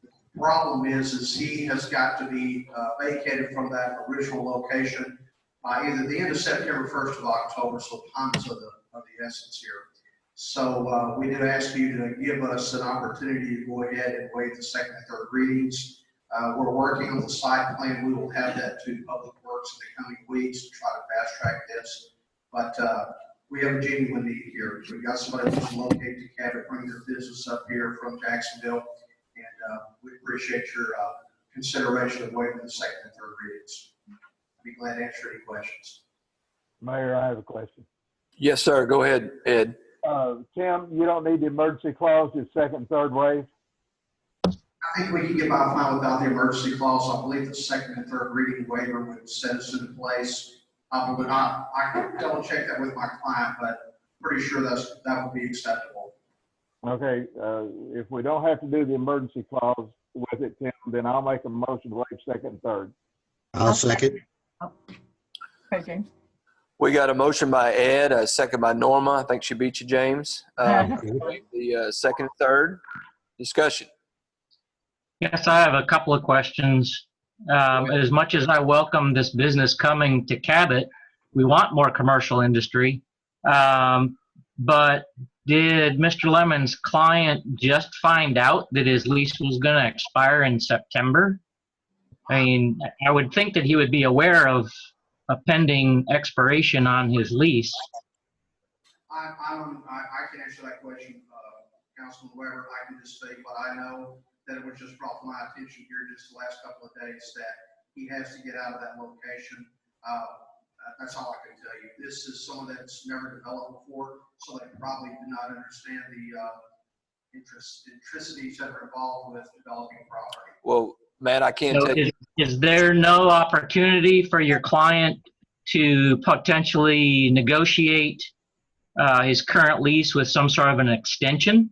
Speaker 14: The problem is he has got to be vacated from that original location either the end of September, 1st of October, so time is of the essence here. So we do ask you to give us an opportunity to go ahead and waive the second and third readings. We're working on the site plan. We will have that to Public Works in the coming weeks to try to fast track this. But we have a genuine need here. We've got somebody who's locate to Cabot, bring their business up here from Jacksonville, and we appreciate your consideration of waiving the second and third readings. I'd be glad to answer any questions.
Speaker 3: Mayor, I have a question.
Speaker 1: Yes, sir. Go ahead, Ed.
Speaker 3: Tim, you don't need the emergency clause, your second and third waive?
Speaker 14: I think we can get by fine without the emergency clause. I believe the second and third reading waiver would set us into place. I can double check that with my client, but pretty sure that would be acceptable.
Speaker 3: Okay, if we don't have to do the emergency clause with it, Tim, then I'll make a motion to waive second and third.
Speaker 4: I'll second.
Speaker 8: Okay, James.
Speaker 1: We got a motion by Ed, a second by Norma. I think she beat you, James. The second and third discussion.
Speaker 6: Yes, I have a couple of questions. As much as I welcome this business coming to Cabot, we want more commercial industry. But did Mr. Lemon's client just find out that his lease was going to expire in September? I mean, I would think that he would be aware of a pending expiration on his lease.
Speaker 14: I can answer that question, Councilman Weber. I can just say what I know, that it was just brought to my attention here just the last couple of days that he has to get out of that location. That's all I can tell you. This is someone that's never developed before, so they probably do not understand the intricacies that are involved with developing property.
Speaker 1: Well, Matt, I can't tell you.
Speaker 6: Is there no opportunity for your client to potentially negotiate his current lease with some sort of an extension?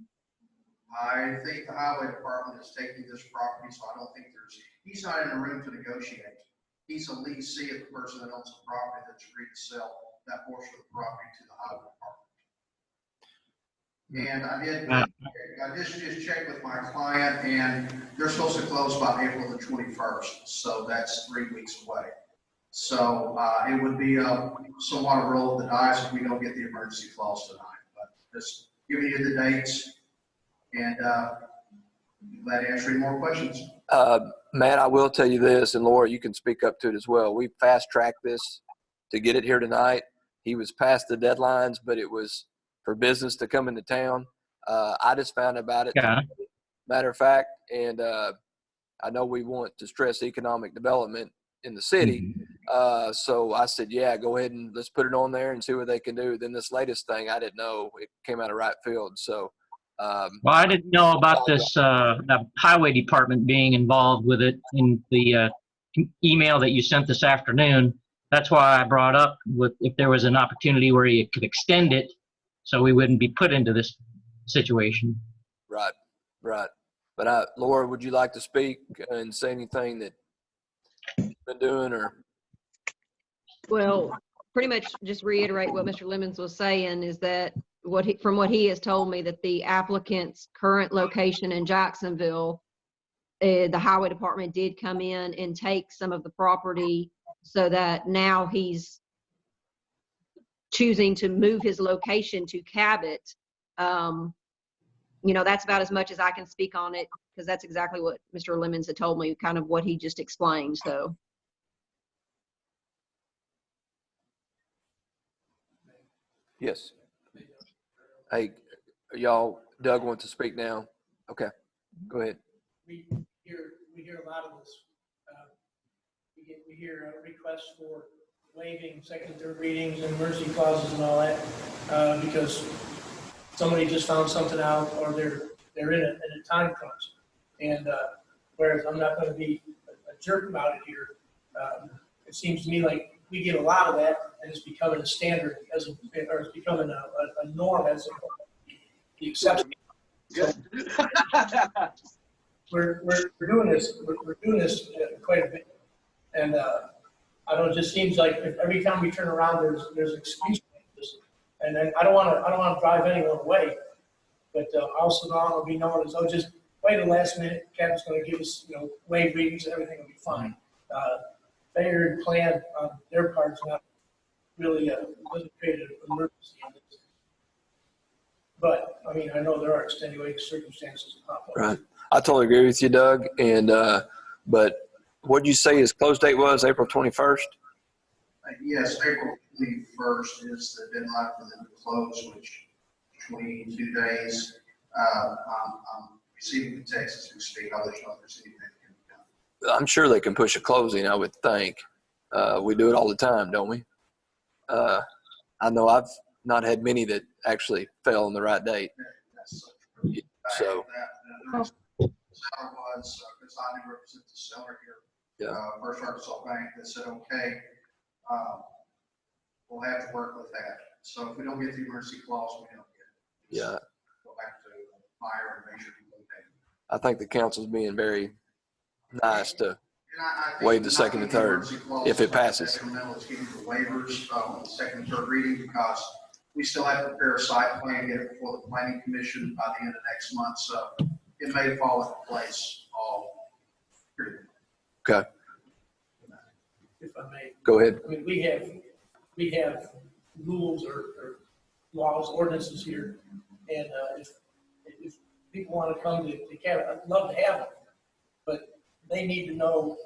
Speaker 14: I think the highway department is taking this property, so I don't think he's not in the room to negotiate. He's a leasee of the person that owns the property that's agreed to sell that portion of the property to the highway department. And I just checked with my client, and they're supposed to close by April the 21st, so that's 3 weeks away. So it would be somewhat a roll of the dice if we don't get the emergency clause tonight. But just giving you the dates, and glad to answer any more questions.
Speaker 1: Matt, I will tell you this, and Laura, you can speak up to it as well. We fast-tracked this to get it here tonight. He was past the deadlines, but it was for business to come into town. I just found about it, matter of fact, and I know we want to stress economic development in the city. So I said, yeah, go ahead and let's put it on there and see what they can do. Then this latest thing, I didn't know. It came out of right field, so.
Speaker 6: Well, I didn't know about this the highway department being involved with it in the email that you sent this afternoon. That's why I brought up with if there was an opportunity where you could extend it so we wouldn't be put into this situation.
Speaker 1: Right. But Laura, would you like to speak and say anything that you've been doing or?
Speaker 13: Well, pretty much just reiterate what Mr. Lemons was saying is that from what he has told me, that the applicant's current location in Jacksonville, the highway department did come in and take some of the property, so that now he's choosing to move his location to Cabot. That's about as much as I can speak on it, because that's exactly what Mr. Lemons had told me, kind of what he just explained. So.
Speaker 1: Yes. Hey, y'all, Doug wants to speak now. Okay, go ahead.
Speaker 15: We hear a lot of this. We hear requests for waiving second and third readings and emergency clauses and all that because somebody just found something out, or they're in a time crunch. And whereas I'm not going to be a jerk about it here, it seems to me like we get a lot of that, and it's becoming a standard or it's becoming a norm as the exception. So, we're doing this. We're doing this quite a bit, and I don't. It just seems like every time we turn around, there's an excuse. And then I don't want to drive anyone away, but also don't want to be known as, oh, just wait till last minute. Kevin's going to give us, wave readings and everything will be fine. Failure and plan on their part is not really doesn't create an emergency on this. But I mean, I know there are extenuating circumstances that pop up.
Speaker 1: Right. I totally agree with you, Doug. And but what did you say his close date was? April 21st?
Speaker 14: Yes, April 21st is the deadline for them to close, which 22 days. I'm receiving the text as we speak. I'll let you know if there's anything that can be done.
Speaker 1: I'm sure they can push a closing, I would think. We do it all the time, don't we? I know I've not had many that actually fell on the right date. So.
Speaker 14: The seller was, because I didn't represent the seller here.
Speaker 1: Yeah.
Speaker 14: First Arkansas Bank that said, okay, we'll have to work with that. So if we don't get the emergency clause, we don't get it.
Speaker 1: Yeah.
Speaker 14: Go back to Meyer and make sure people pay.
Speaker 1: I think the council's being very nice to waive the second and third if it passes.
Speaker 14: Let's give you the waivers on the second and third reading because we still have to prepare a site plan, get it before the planning commission by the end of next month. So it may fall into place all pretty well.
Speaker 1: Okay.
Speaker 15: If I may.
Speaker 1: Go ahead.
Speaker 15: I mean, we have rules or laws, ordinances here, and if people want to come to Cabot, I'd love to have them, but they need to know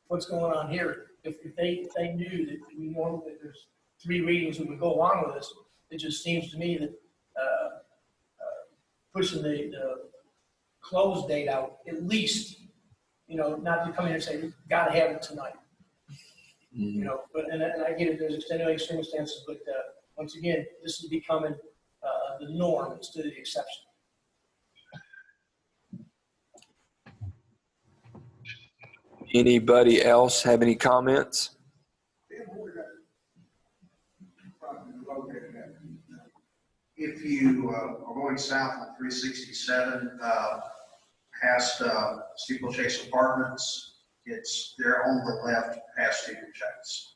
Speaker 15: what's going on here. If they knew that we know that there's 3 readings that would go along with this, it just seems to me that pushing the close date out, at least, not to come in and say, we've got to have it tonight. But and I get it, there's extenuating circumstances, but once again, this is becoming the norm instead of the exception.
Speaker 1: Anybody else have any comments?
Speaker 14: If you are going south on 367, past Steeplechase Apartments, they're on the left past Steeplechase.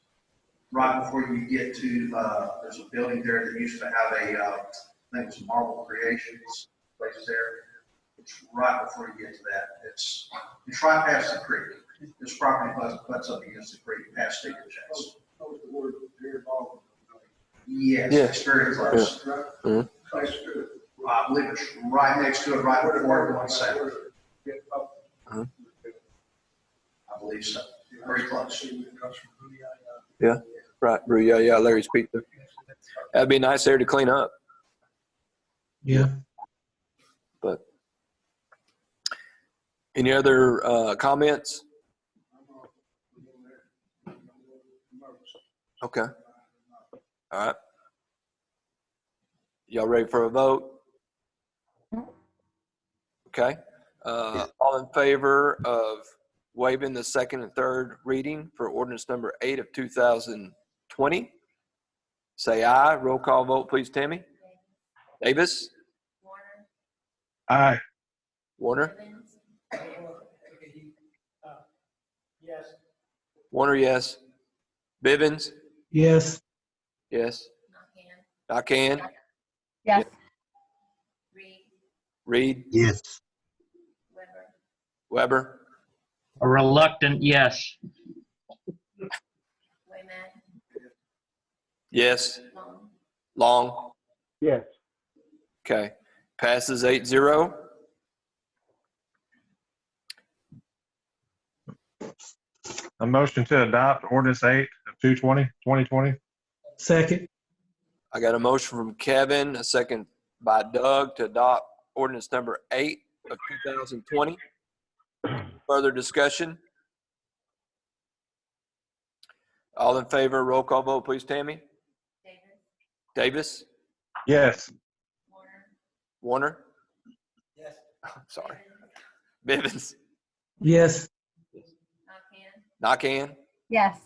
Speaker 14: Right before you get to, there's a building there that used to have I think it's Marble Creations place there. It's right before you get to that. It's right past the creek. This property butts up against the creek past Steeplechase. Yes,
Speaker 1: Yeah.
Speaker 14: it's very close.
Speaker 1: Yeah. Mm-hmm.
Speaker 14: I believe it's right next to it, right before it goes south.
Speaker 1: Uh-huh.
Speaker 14: I believe so. Very close.
Speaker 1: Yeah. Right. Yeah, Larry's Pizza. That'd be nice there to clean up.
Speaker 7: Yeah.
Speaker 1: But any other comments? Okay. All right. Y'all ready for a vote? Okay. All in favor of waiving the second and third reading for ordinance number 8 of 2020? Say aye. Roll call vote, please, Tammy. Davis?
Speaker 12: Aye.
Speaker 1: Warner?
Speaker 15: Yes.
Speaker 1: Warner, yes. Bivens?
Speaker 7: Yes.
Speaker 1: Yes. Nakhan?
Speaker 8: Yes.
Speaker 1: Reed?
Speaker 4: Yes.
Speaker 1: Weber?
Speaker 6: A reluctant yes.
Speaker 1: Yes. Long?
Speaker 3: Yes.
Speaker 1: Okay. Passes 8-0.
Speaker 12: A motion to adopt ordinance 8 of 2020.
Speaker 7: Second.
Speaker 1: I got a motion from Kevin, a second by Doug to adopt ordinance number 8 of 2020. Further discussion? All in favor, roll call vote, please, Tammy. Davis?
Speaker 12: Yes.
Speaker 1: Warner?
Speaker 15: Yes.
Speaker 1: Sorry. Bivens,
Speaker 7: Yes.
Speaker 1: Nakhan,
Speaker 8: Yes.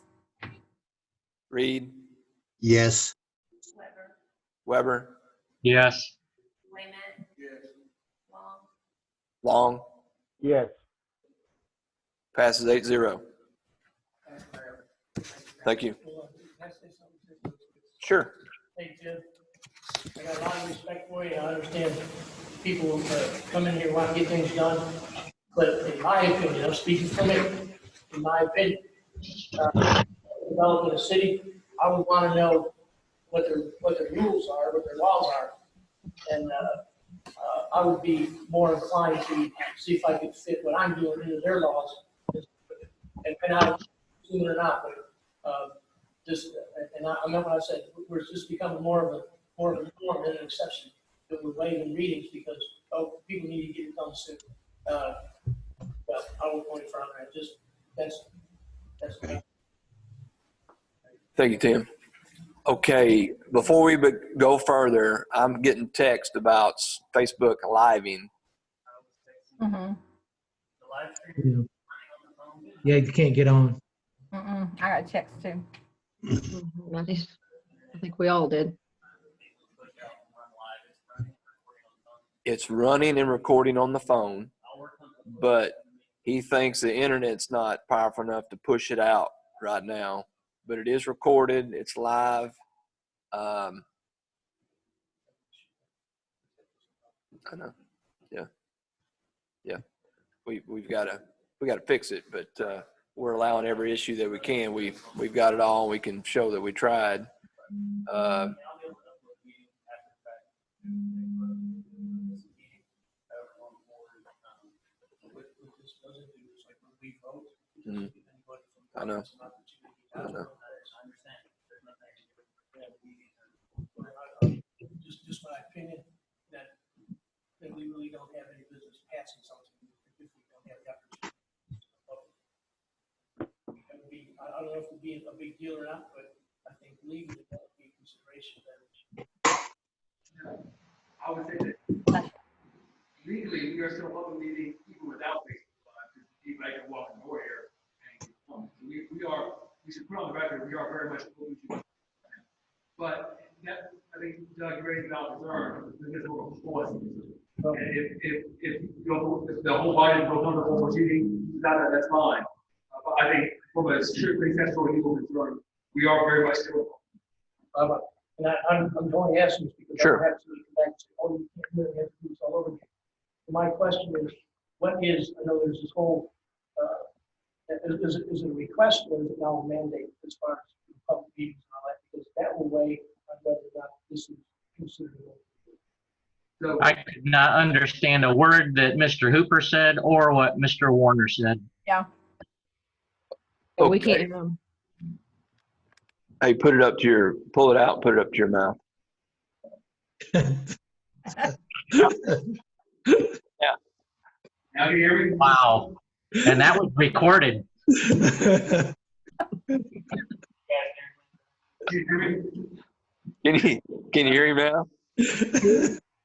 Speaker 1: Reed,
Speaker 4: Yes.
Speaker 1: Weber,
Speaker 6: Yes.
Speaker 1: Long,
Speaker 3: Yes.
Speaker 1: passes 8-0. Thank you.
Speaker 15: Can I say something?
Speaker 1: Sure.
Speaker 15: Hey, Jim, I got a lot of respect for you. I understand people come in here want to get things done. But in my opinion, I'm speaking for me, in my opinion, developing a city, I would want to know what their rules are, what their laws are. And I would be more inclined to see if I could fit what I'm doing into their laws. And I don't assume it or not, but just, and I meant what I said, we're just becoming more of a norm than an exception. That we're waiving readings because, people need to get it done soon. Well, I won't go any further. That's.
Speaker 4: Okay.
Speaker 1: Thank you, Tim. Okay, before we go further, I'm getting text about Facebook living.
Speaker 8: Mm-hmm.
Speaker 7: Yeah, you can't get on.
Speaker 8: I got checks too.
Speaker 13: I think we all did.
Speaker 1: It's running and recording on the phone, but he thinks the internet's not powerful enough to push it out right now. But it is recorded. It's live. I know. Yeah. We've got to fix it, but we're allowing every issue that we can. We've got it all. We can show that we tried. I know.
Speaker 15: Just my opinion that we really don't have any business passing something if we don't have the opportunity. I don't know if it would be a big deal or not, but I think legally that would be a consideration.
Speaker 16: I would say that legally, we are still a public meeting even without Facebook Live, because anybody can walk in the door here and come. We should put on the record, we are very much open to it. But that, I think Doug raised about concern, the visible performance. And if the whole body goes on the whole proceeding, that's fine. But I think from a strictly technical legal concern, we are very much still.
Speaker 15: And I'm only asking this because
Speaker 1: Sure.
Speaker 15: I have to come back and say, you can't do it, you have to do this all over again. So my question is, I know there's this whole, is it a request or is it now a mandate as far as public meetings and all that? Because that will weigh on whether or not this is considered.
Speaker 16: So
Speaker 6: I could not understand a word that Mr. Hooper said or what Mr. Warner said.
Speaker 8: Yeah.
Speaker 13: But we
Speaker 1: Okay.
Speaker 13: can't.
Speaker 1: Hey, pull it up to your mouth. Yeah.
Speaker 16: Now you hear me?
Speaker 6: Wow. And that was recorded.
Speaker 16: Do you hear me?
Speaker 1: Can you hear him now?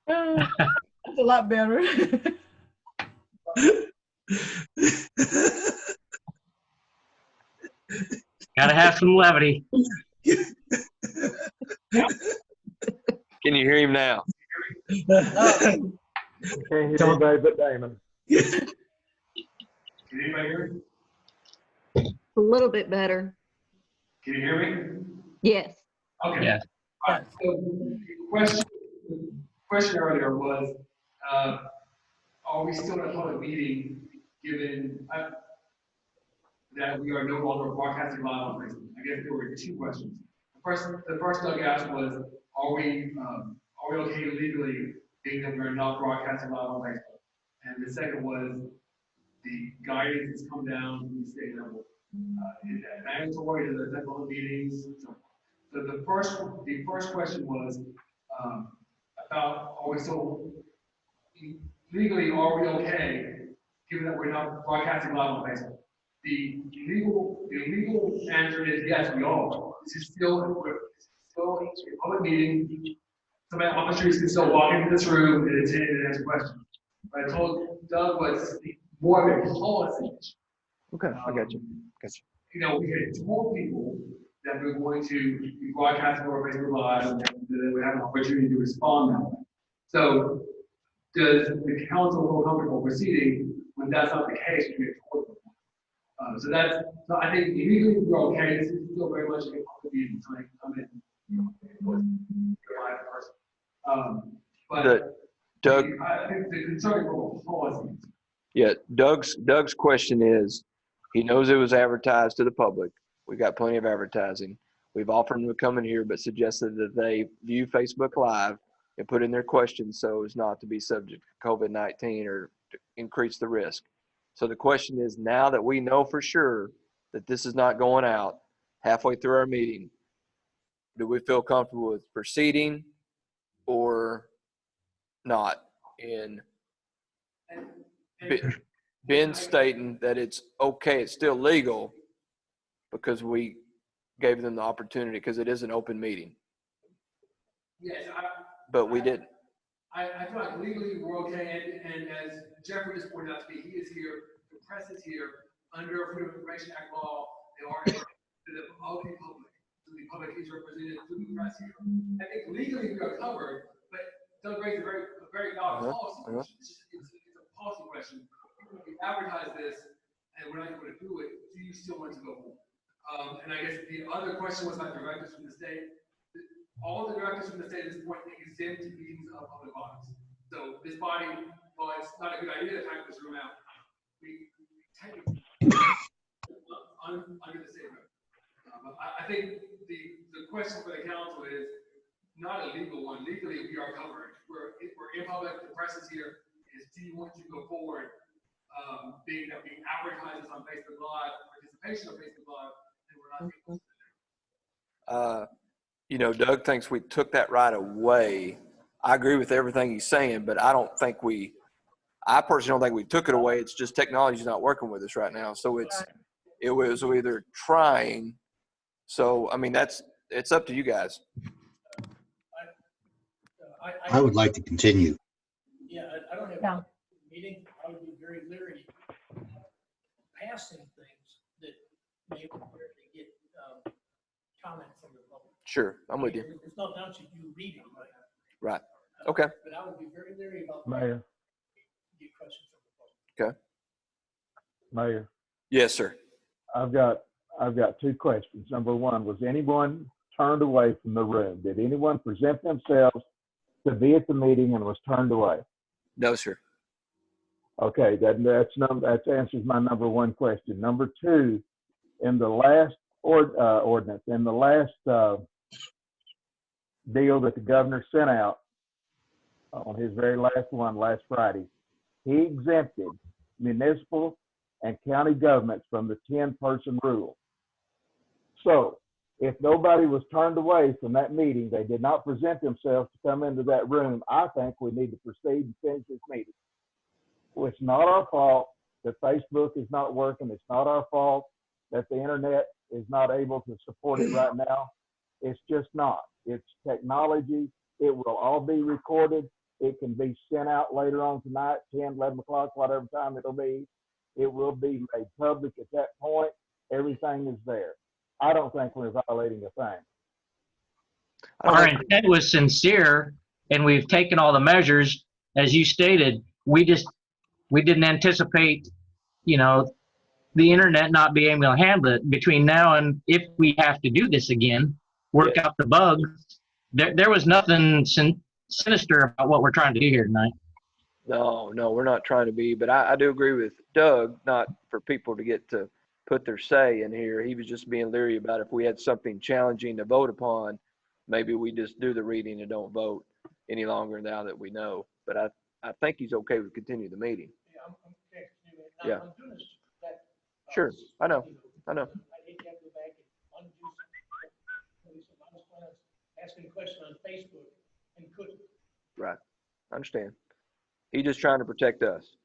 Speaker 8: That's a lot better.
Speaker 6: Gotta have some levity.
Speaker 1: Can you hear him now?
Speaker 3: Can't hear anybody but Damon.
Speaker 16: Can anybody hear me?
Speaker 13: A little bit better.
Speaker 16: Can you hear me?
Speaker 13: Yes.
Speaker 16: Okay.
Speaker 6: Yes.
Speaker 16: All right. So the question earlier was, are we still in a public meeting given that we are no longer broadcasting live on Facebook? I guess there were two questions. The first Doug asked was, are we okay legally being that we're not broadcasting live on Facebook? And the second was, the guidance has come down from the state level. Is that mandatory to the public meetings? So the first question was about, are we still legally, are we okay given that we're not broadcasting live on Facebook? The legal answer is yes, we are. This is still a public meeting. Some officers can still walk into this room and attend and ask questions. What I told Doug was more of a policy.
Speaker 17: Okay, I got you.
Speaker 16: You know, we had told people that we're going to be broadcasting over Facebook Live, and that we have an opportunity to respond that way. So, does the council feel comfortable proceeding when that's not the case? We get told them? So I think immediately we're okay. This is still very much a public meeting, so I come in, live person. But
Speaker 1: Doug,
Speaker 16: I think the concern for policies.
Speaker 1: yeah, Doug's question is, he knows it was advertised to the public. We got plenty of advertising. We've offered them to come in here, but suggested that they view Facebook Live and put in their questions so as not to be subject to COVID-19 or to increase the risk. So the question is, now that we know for sure that this is not going out halfway through our meeting, do we feel comfortable with proceeding or not? In Ben stating that it's okay, it's still legal because we gave them the opportunity because it is an open meeting.
Speaker 16: Yes,
Speaker 1: But we didn't.
Speaker 16: I feel like legally we're okay, and as Jeffrey just pointed out to me, he is here, the press is here, under Freedom of Information Act law, they are to the public, so the public is represented through the press here. I think legally we are covered, but Doug raised a very valid policy question. It's a policy question. If you advertise this and we're not able to do it, do you still want to go home? And I guess the other question was about directives from the state. All the directives from the state at this point exempt meetings of public bodies. So this body, while it's not a good idea to type this room out, we technically under the state. I think the question for the council is not a legal one. Legally, we are covered. We're in public. The press is here. Do you want to go forward? Being that we advertise this on Facebook Live, participation on Facebook Live, and we're not able to.
Speaker 1: You know, Doug thinks we took that right away. I agree with everything he's saying, but I personally don't think we took it away. It's just technology's not working with us right now. So it was either trying. So, I mean, it's up to you guys.
Speaker 4: I would like to continue.
Speaker 15: Yeah, I don't have a meeting. I would be very leery of passing things that may get comment from the public.
Speaker 1: Sure, I'm with you.
Speaker 15: It's not down to you reading, right?
Speaker 1: Right. Okay.
Speaker 15: But I would be very leery about
Speaker 3: Mayor.
Speaker 15: get questions from the public.
Speaker 1: Okay.
Speaker 3: Mayor,
Speaker 1: Yes, sir.
Speaker 3: I've got two questions. Number one, was anyone turned away from the room? Did anyone present themselves to be at the meeting and was turned away?
Speaker 1: No, sir.
Speaker 3: Okay, that answers my number one question. Number two, in the last ordinance, in the last deal that the governor sent out on his very last one last Friday, he exempted municipal and county governments from the 10-person rule. So if nobody was turned away from that meeting, they did not present themselves to come into that room, I think we need to proceed and finish this meeting. Well, it's not our fault that Facebook is not working. It's not our fault that the internet is not able to support it right now. It's just not. It's technology. It will all be recorded. It can be sent out later on tonight, 10, 11 o'clock, whatever time it'll be. It will be made public at that point. Everything is there. I don't think we're violating a thing.
Speaker 6: Our intent was sincere, and we've taken all the measures, as you stated. We didn't anticipate, the internet not being able to handle it. Between now and if we have to do this again, work out the bugs, there was nothing sinister about what we're trying to do here tonight.
Speaker 1: No, we're not trying to be, but I do agree with Doug, not for people to get to put their say in here. He was just being leery about if we had something challenging to vote upon, maybe we just do the reading and don't vote any longer now that we know. But I think he's okay with continue the meeting.
Speaker 15: Yeah, I'm okay.
Speaker 1: Yeah.
Speaker 15: I'm doing this, that,
Speaker 1: Sure, I know.
Speaker 15: I hate to have to go back and undo something. I was asking a question on Facebook and couldn't.
Speaker 1: Right. I understand. He's just trying to protect us.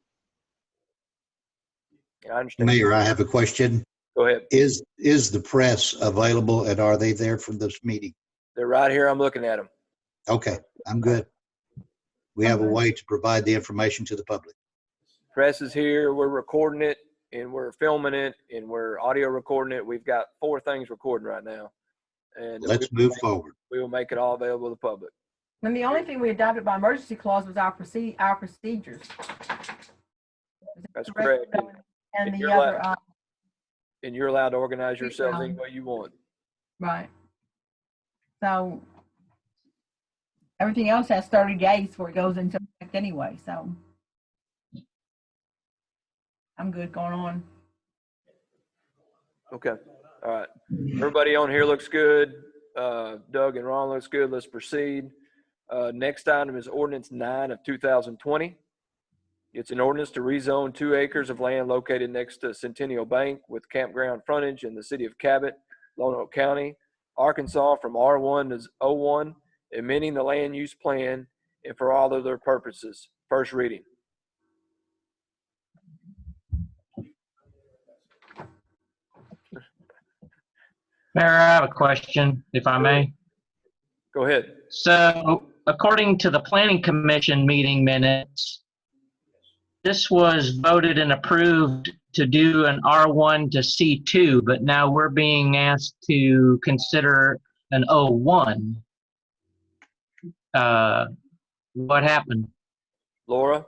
Speaker 1: Yeah, I understand.
Speaker 4: Mayor, I have a question.
Speaker 1: Go ahead.
Speaker 4: Is the press available and are they there for this meeting?
Speaker 1: They're right here. I'm looking at them.
Speaker 4: Okay, I'm good. we have a way to provide the information to the public.
Speaker 1: Press is here, we're recording it, and we're filming it, and we're audio recording it. We've got 4 things recording right now. And
Speaker 4: Let's move forward.
Speaker 1: We will make it all available to the public.
Speaker 8: And the only thing we adopted by emergency clause was our procedures.
Speaker 1: That's correct.
Speaker 8: And
Speaker 1: And
Speaker 8: the
Speaker 1: you're
Speaker 8: other,
Speaker 1: allowed- And you're allowed to organize yourselves any way you want.
Speaker 8: right. So everything else has 30 days before it goes into effect anyway, so I'm good going on.
Speaker 1: Okay, all right. Everybody on here looks good. Doug and Ron looks good. Let's proceed. Next item is ordinance 9 of 2020. It's an ordinance to rezone 2 acres of land located next to Centennial Bank with campground frontage in the city of Cabot, Lonoke County, Arkansas from R1 to O1, amending the land use plan and for all other purposes. First reading.
Speaker 6: Mayor, I have a question, if I may.
Speaker 1: Go ahead.
Speaker 6: So, according to the Planning Commission meeting minutes, this was voted and approved to do an R1 to C2, but now we're being asked to consider an O1. What happened?
Speaker 1: Laura?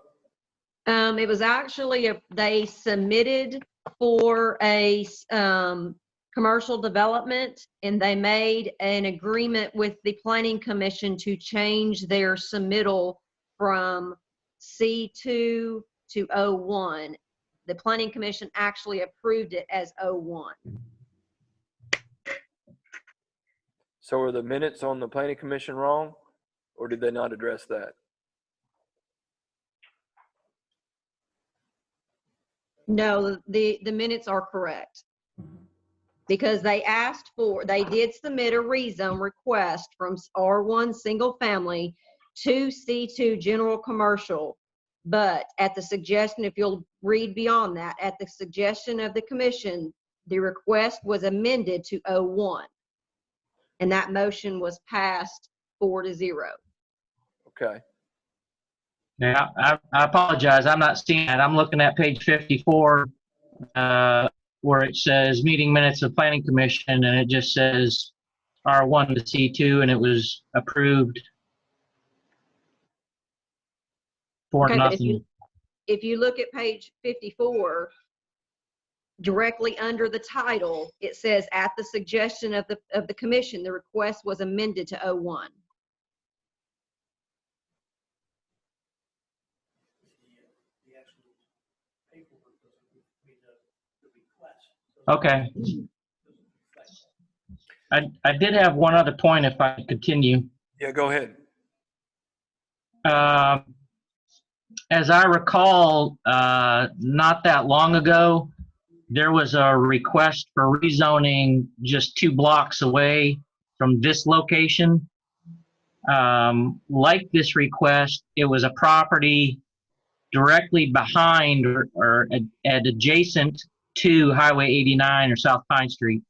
Speaker 13: It was actually, they submitted for a commercial development, and they made an agreement with the Planning Commission to change their submittal from C2 to O1. The Planning Commission actually approved it as O1.
Speaker 1: So are the minutes on the Planning Commission wrong, or did they not address that?
Speaker 13: No, the minutes are correct. Because they did submit a rezone request from R1 single family to C2 general commercial. But at the suggestion, if you'll read beyond that, at the suggestion of the commission, the request was amended to O1. And that motion was passed 4-0.
Speaker 1: Okay.
Speaker 6: Now, I apologize, I'm not seeing that. I'm looking at page 54, where it says meeting minutes of Planning Commission, and it just says R1 to C2, and it was approved for
Speaker 13: Okay, but
Speaker 6: nothing.
Speaker 13: if you look at page 54, directly under the title, it says at the suggestion of the commission, the request was amended to O1.
Speaker 6: Okay. I did have one other point if I could continue.
Speaker 1: Yeah, go ahead.
Speaker 6: As I recall, not that long ago, there was a request for rezoning just 2 blocks away from this location. Like this request, it was a property directly behind or adjacent to Highway 89 or South Pine Street.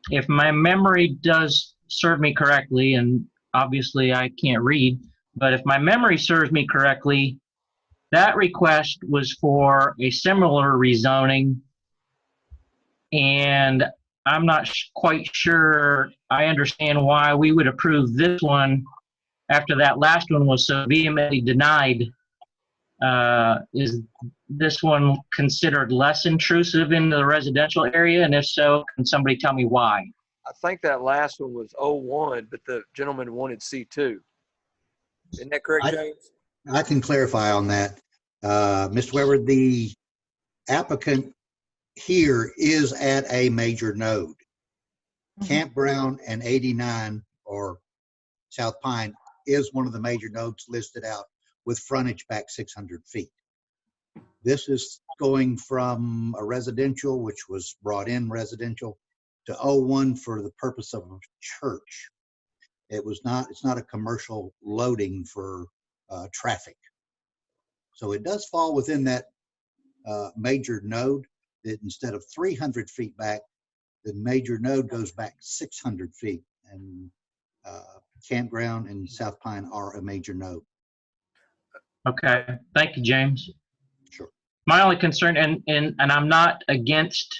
Speaker 6: If my memory does serve me correctly, and obviously I can't read, but if my memory serves me correctly, that request was for a similar rezoning, and I'm not quite sure I understand why we would approve this one after that last one was so vehemently denied. Is this one considered less intrusive into the residential area? And if so, can somebody tell me why?
Speaker 1: I think that last one was 01, but the gentleman wanted C2. Isn't that correct, James?
Speaker 4: I can clarify on that. Mr. Weber, the applicant here is at a major node. Campground and 89 or South Pine is one of the major nodes listed out with frontage back 600 feet. This is going from a residential, which was brought in residential, to O1 for the purpose of a church. It's not a commercial loading for traffic. So it does fall within that major node that instead of 300 feet back, the major node goes back 600 feet. And Campground and South Pine are a major node.
Speaker 6: Okay, thank you, James.
Speaker 4: Sure.
Speaker 6: My only concern, and I'm not against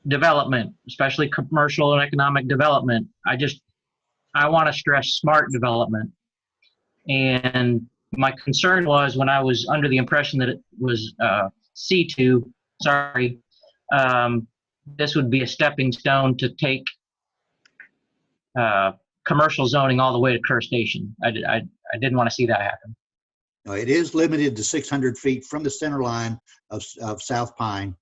Speaker 6: development, especially commercial and economic development. I want to stress smart development. And my concern was when I was under the impression that it was C2, this would be a stepping stone to take commercial zoning all the way to Kerr Station. I didn't want to see that happen.
Speaker 4: No, it is limited to 600 feet from the center line of South Pine,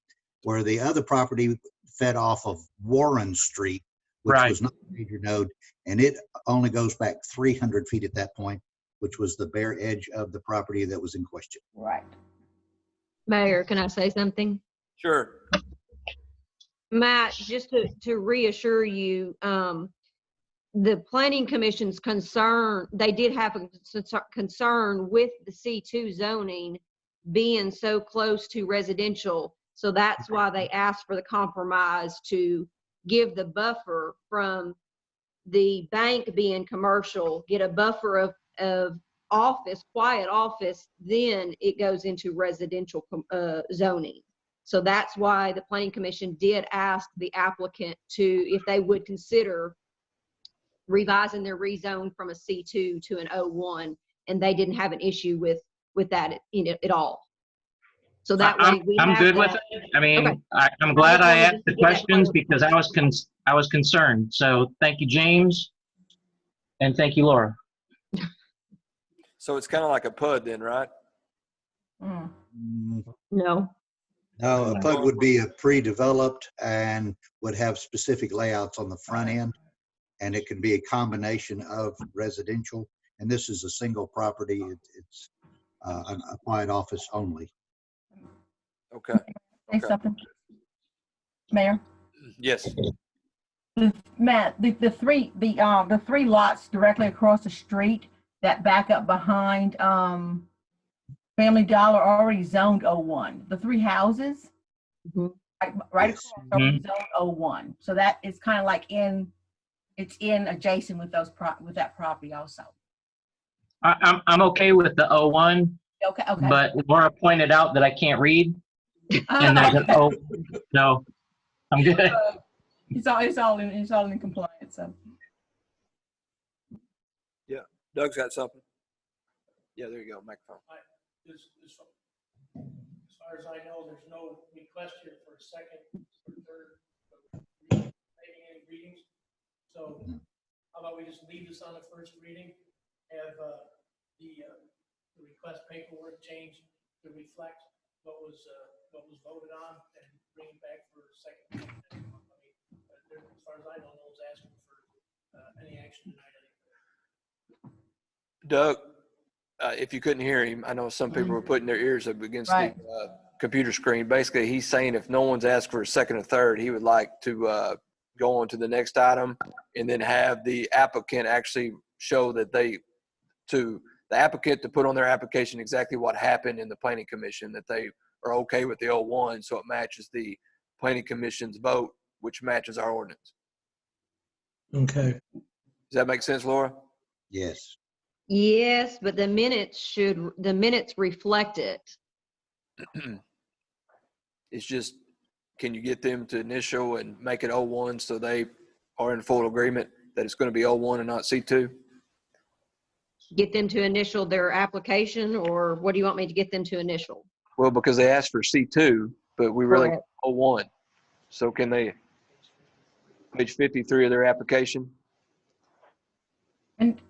Speaker 4: where the other property fed off of Warren Street, which was not a major node, and it only goes back 300 feet at that point, which was the bare edge of the property that was in question.
Speaker 8: Right.
Speaker 13: Mayor, can I say something?
Speaker 1: Sure.
Speaker 13: Matt, just to reassure you, the Planning Commission's concern, they did have a concern with the C2 zoning being so close to residential. So that's why they asked for the compromise to give the buffer from the bank being commercial, get a buffer of office, quiet office, then it goes into residential zoning. So that's why the Planning Commission did ask the applicant if they would consider revising their rezone from a C2 to an O1, and they didn't have an issue with that at all. So that way
Speaker 6: I'm good with it. I mean, okay. I'm glad I asked the questions because I was concerned. So thank you, James, and thank you, Laura.
Speaker 1: So it's kind of like a PUD then, right?
Speaker 8: Mm.
Speaker 13: No.
Speaker 4: No, a PUD would be a pre-developed and would have specific layouts on the front end, and it can be a combination of residential. And this is a single property. It's a quiet office only.
Speaker 1: Okay.
Speaker 8: Say something, Mayor.
Speaker 1: Yes.
Speaker 8: Matt, the three lots directly across the street that back up behind Family Dollar are already zoned O1. The three houses, right
Speaker 4: Yes.
Speaker 8: across are zoned O1. So that is kind of like it's in adjacent with with that property also.
Speaker 6: I'm okay with the O1.
Speaker 8: Okay.
Speaker 6: But Laura pointed out that I can't read. And there's an O. No, I'm good.
Speaker 8: It's all in compliance. So.
Speaker 1: Yeah, Doug's got something. Yeah, there you go, microphone.
Speaker 15: As far as I know, there's no request here for a second or third making any readings. So how about we just leave this on the first reading, have the request paperwork changed to reflect what was voted on, and bring it back for a second. I mean, as far as I know, no one's asking for any action tonight.
Speaker 1: Doug, if you couldn't hear him, I know some people were putting their ears up against the computer screen. Basically, he's saying if no one's asked for a second or third, he would like to go on to the next item and then have the applicant actually show that the applicant to put on their application exactly what happened in the Planning Commission, that they are okay with the 01, so it matches the Planning Commission's vote, which matches our ordinance.
Speaker 7: Okay.
Speaker 1: Does that make sense, Laura?
Speaker 4: Yes.
Speaker 13: Yes, but the minutes reflect it.
Speaker 1: It's just, can you get them to initial and make it 01 so they are in full agreement that it's going to be 01 and not C2?
Speaker 13: Get them to initial their application, or what do you want me to get them to initial?
Speaker 1: Well, because they asked for C2, but we really 01. So can they, page 53 of their application?
Speaker 8: And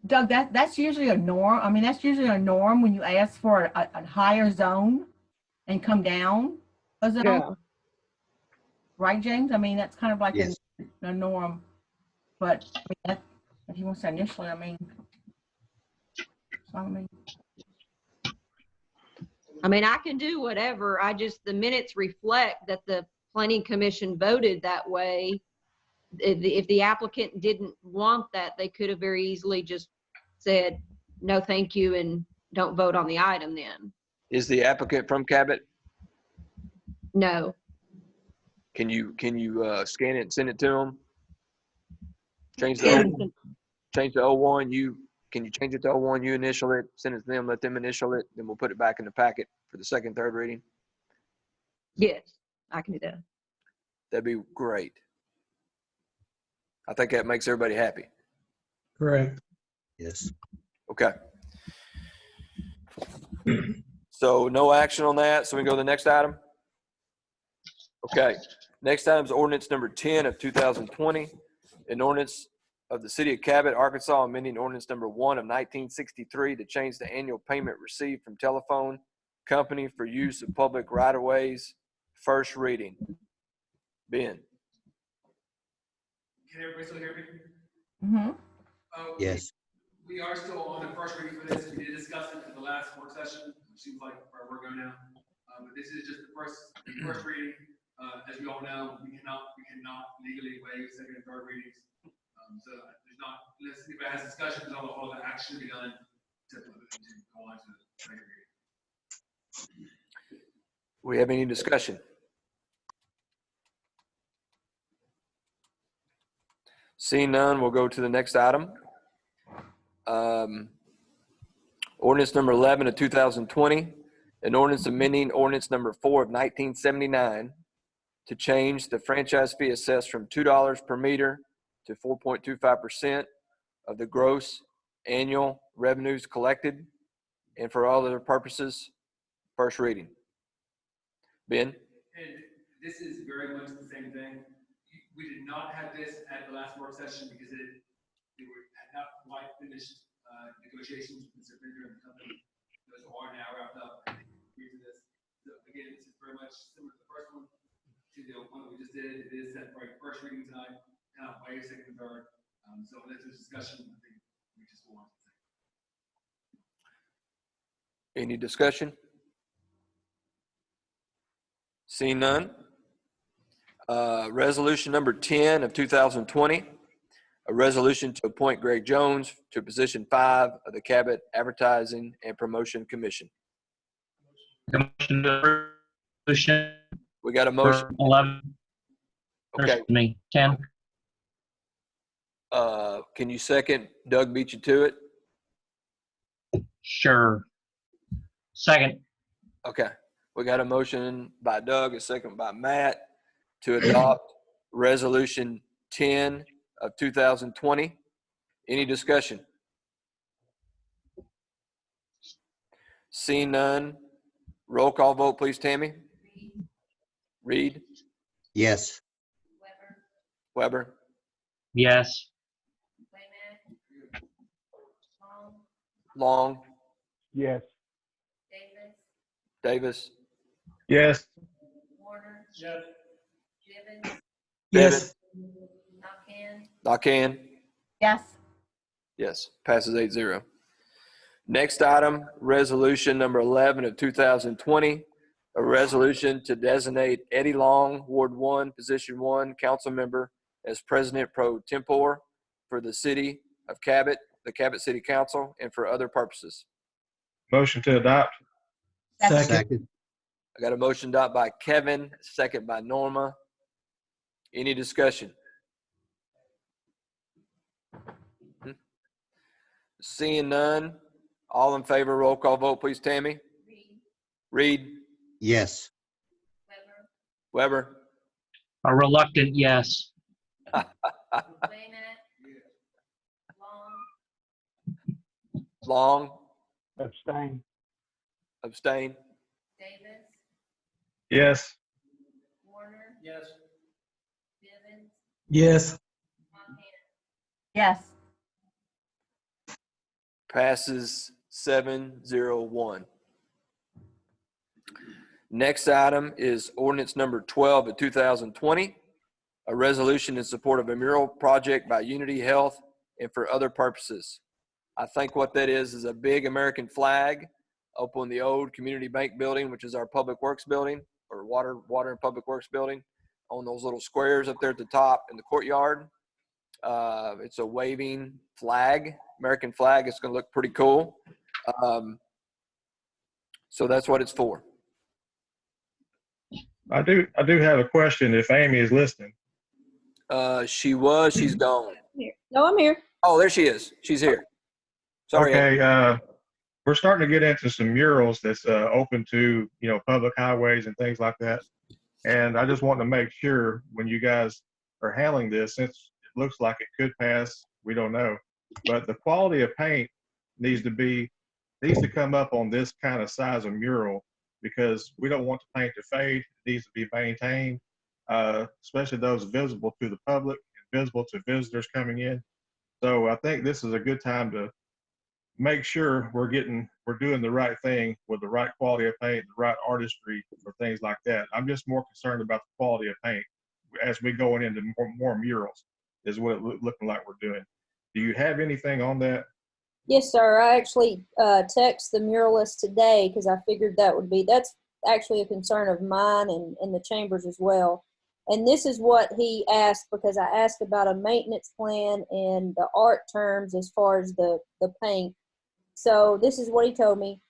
Speaker 8: Doug, that's usually a norm. I mean, that's usually a norm when you ask for a higher zone and come down a zone.
Speaker 13: Yeah.
Speaker 8: Right, James? I mean, that's kind of like
Speaker 4: Yes.
Speaker 8: a norm. But I mean, if you want to say initially, I mean,
Speaker 13: I can do whatever. The minutes reflect that the Planning Commission voted that way. If the applicant didn't want that, they could have very easily just said, no, thank you, and don't vote on the item then.
Speaker 1: Is the applicant from Cabot?
Speaker 13: No.
Speaker 1: Can you scan it and send it to them? Change the change to 01, can you change it to 01, you initial it, send it to them, let them initial it, then we'll put it back in the packet for the second, third reading?
Speaker 13: Yes, I can do that.
Speaker 1: That'd be great. I think that makes everybody happy.
Speaker 7: Correct.
Speaker 4: Yes.
Speaker 1: Okay. So no action on that. So we go to the next item. Okay. Next item is ordinance number 10 of 2020. An ordinance of the city of Cabot, Arkansas, amending ordinance number 1 of 1963 to change the annual payment received from telephone company for use of public right-of-ways. First reading. Ben.
Speaker 16: Can everybody still hear me?
Speaker 8: Mm-hmm.
Speaker 4: Yes.
Speaker 16: We are still on the first reading for this. We did discuss it in the last work session. It seems like where we're going now. But this is just the first reading. As we all know, we cannot legally waive second and third readings. So there's not, unless anybody has discussions on all the action to be done to go on to the second reading.
Speaker 1: We have any discussion? Seeing none, we'll go to the next item. Ordinance number 11 of 2020, an ordinance amending ordinance number 4 of 1979 to change the franchise fee assessed from $2 per meter to 4.25% of the gross annual revenues collected and for all other purposes. First reading. Ben?
Speaker 16: And this is very much the same thing. We did not have this at the last work session because had not quite finished negotiations with the vendor and the company. Those are now wrapped up. I think we agree to this. So again, this is very much similar to the first one. To the one that we just did, it is set for a first reading tonight, not waive second and third. So unless there's discussion, I think we just go on to second.
Speaker 1: Any discussion? Seeing none. Resolution number 10 of 2020, a resolution to appoint Greg Jones to position 5 of the Cabot Advertising and Promotion Commission.
Speaker 6: Motion
Speaker 1: We got a motion.
Speaker 6: for 11.
Speaker 1: Okay.
Speaker 6: Me, 10.
Speaker 1: Can you second? Doug beat you to it?
Speaker 6: Sure. Second.
Speaker 1: Okay. We got a motion by Doug, a second by Matt to adopt resolution 10 of 2020. Any discussion? Seeing none. Roll call vote, please, Tammy. Reed.
Speaker 4: Yes.
Speaker 1: Weber.
Speaker 6: Yes.
Speaker 1: Long.
Speaker 3: Yes.
Speaker 1: Davis.
Speaker 12: Yes.
Speaker 2: Warner. Yes. Givens.
Speaker 7: Yes.
Speaker 1: Knockan.
Speaker 8: Yes.
Speaker 1: Yes. Passes 8-0. Next item, resolution number 11 of 2020, a resolution to designate Eddie Long, Ward 1, Position 1, council member as president pro tempore for the city of Cabot, the Cabot City Council, and for other purposes.
Speaker 12: Motion to adopt.
Speaker 3: Second.
Speaker 1: I got a motion by Kevin, second by Norma. Any discussion? Seeing none, all in favor, roll call vote, please, Tammy. Reed.
Speaker 4: Yes.
Speaker 1: Weber.
Speaker 6: A reluctant yes.
Speaker 1: Long.
Speaker 3: Abstain.
Speaker 1: Abstain.
Speaker 9: Davis.
Speaker 12: Yes.
Speaker 2: Warner. Yes.
Speaker 9: Givens.
Speaker 7: Yes.
Speaker 8: Yes.
Speaker 1: Passes 7-0-1. Next item is ordinance number 12 of 2020, a resolution in support of a mural project by Unity Health and for other purposes. I think what that is a big American flag up on the old Community Bank building, which is our Public Works building, or Water and Public Works building, on those little squares up there at the top in the courtyard. It's a waving flag, American flag. It's going to look pretty cool. So that's what it's for.
Speaker 12: I do have a question if Amy is listening.
Speaker 1: She's gone.
Speaker 13: No, I'm here.
Speaker 1: Oh, there she is. She's here. Sorry.
Speaker 12: Okay, we're starting to get into some murals that's open to, public highways and things like that. And I just want to make sure when you guys are handling this, since it looks like it could pass, we don't know, but the quality of paint needs to come up on this kind of size of mural, because we don't want the paint to fade. It needs to be maintained, especially those visible to the public and visible to visitors coming in. So I think this is a good time to make sure we're doing the right thing with the right quality of paint, the right artistry for things like that. I'm just more concerned about the quality of paint as we go into more murals is what it's looking like we're doing. Do you have anything on that?
Speaker 13: Yes, sir. I actually text the muralist today because I figured that's actually a concern of mine and the chambers as well. And this is what he asked, because I asked about a maintenance plan and the art terms as far as the paint. So this is what he told me.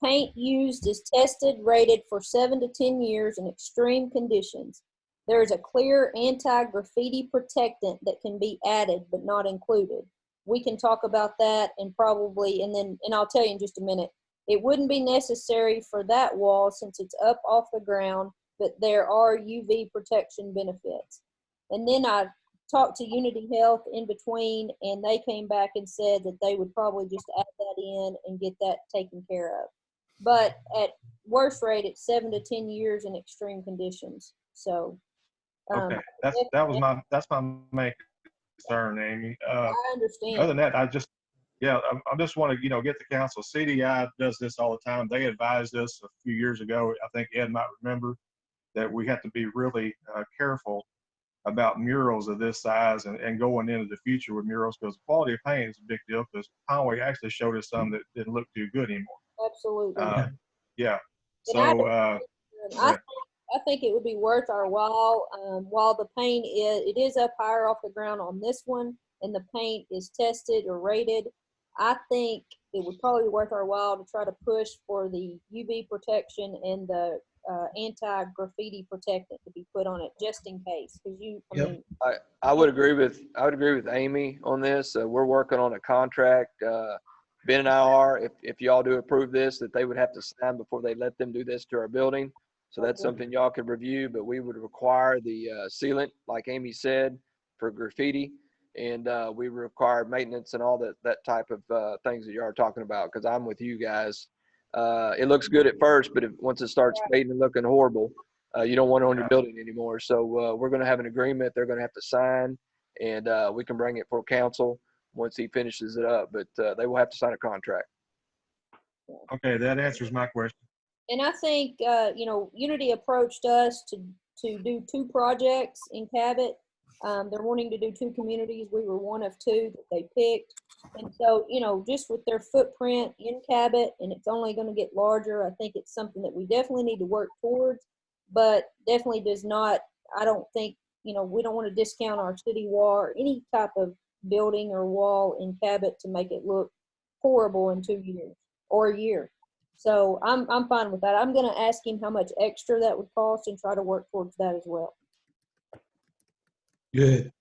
Speaker 13: Paint used is tested, rated for 7 to 10 years in extreme conditions. There is a clear anti-graffiti protectant that can be added but not included. We can talk about that and I'll tell you in just a minute. It wouldn't be necessary for that wall since it's up off the ground, but there are UV protection benefits. And then I talked to Unity Health in between, and they came back and said that they would probably just add that in and get that taken care of. But at worst rate, it's 7 to 10 years in extreme conditions. So
Speaker 12: Okay, that's my main concern, Amy.
Speaker 13: I understand.
Speaker 12: Other than that, I just want to, get the council. CDI does this all the time. They advised us a few years ago. I think Ed might remember that we have to be really careful about murals of this size and going into the future with murals, because quality of paint is a big deal, because Conway actually showed us some that didn't look too good anymore.
Speaker 13: Absolutely.
Speaker 12: Yeah.
Speaker 13: And
Speaker 12: So
Speaker 13: I think it would be worth our while. While the paint is up higher off the ground on this one, and the paint is tested or rated, I think it would probably be worth our while to try to push for the UV protection and the anti-graffiti protectant to be put on it, just in case. Because
Speaker 1: I would agree with Amy on this. We're working on a contract. Ben and I are, if y'all do approve this, that they would have to sign before they let them do this to our building. So that's something y'all could review, but we would require the sealant, like Amy said, for graffiti. And we require maintenance and all that type of things that you are talking about, because I'm with you guys. It looks good at first, but once it starts fading and looking horrible, you don't want it on your building anymore. So we're going to have an agreement they're going to have to sign, and we can bring it for council once he finishes it up. But they will have to sign a contract.
Speaker 12: okay, that answers my question.
Speaker 13: And I think, Unity approached us to do 2 projects in Cabot. They're wanting to do 2 communities. We were one of 2 that they picked. And so, just with their footprint in Cabot, and it's only going to get larger, I think it's something that we definitely need to work towards, but definitely I don't think, we don't want to discount our city wall or any type of building or wall in Cabot to make it look horrible in 2 years or a year. So I'm fine with that. I'm going to ask him how much extra that would cost and try to work towards that as well.
Speaker 7: Good.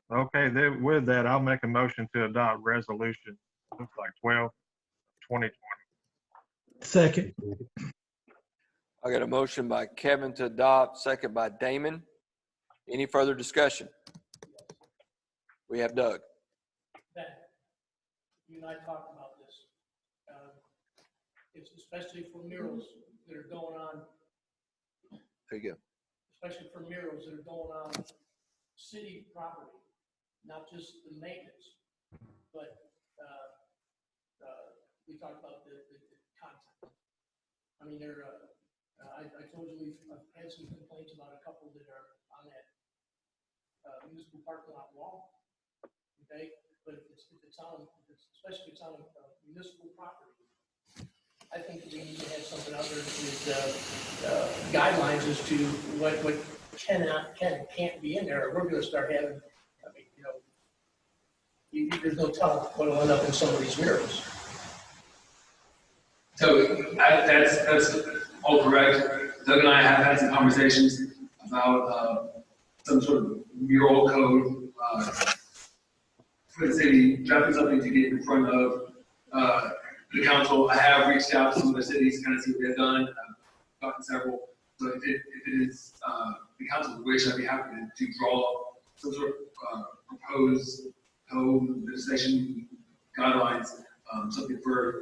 Speaker 12: Okay, then with that, I'll make a motion to adopt resolution, looks like 12, 2020.
Speaker 7: Second.
Speaker 1: I got a motion by Kevin to adopt, second by Damon. Any further discussion? We have Doug.
Speaker 15: Ben, you and I talked about this. It's especially for murals that are going on,
Speaker 1: There you go.
Speaker 15: especially for murals that are going on city property, not just the maintenance, but we talked about the content. I mean, I told you I've had some complaints about a couple that are on that municipal parking lot wall. Okay, but especially if it's on municipal property, I think we need to have something out there with guidelines as to what can and can't be in there, or we're going to start having, there's no telling what will end up in some of these murals.
Speaker 16: So that's all correct. Doug and I have had some conversations about some sort of mural code for the city, drafting something to get in front of the council. I have reached out to some of the cities, kind of see what they've done. I've gotten several. So if it is the council's wish, I'd be happy to draw some sort of proposed code legislation guidelines, something for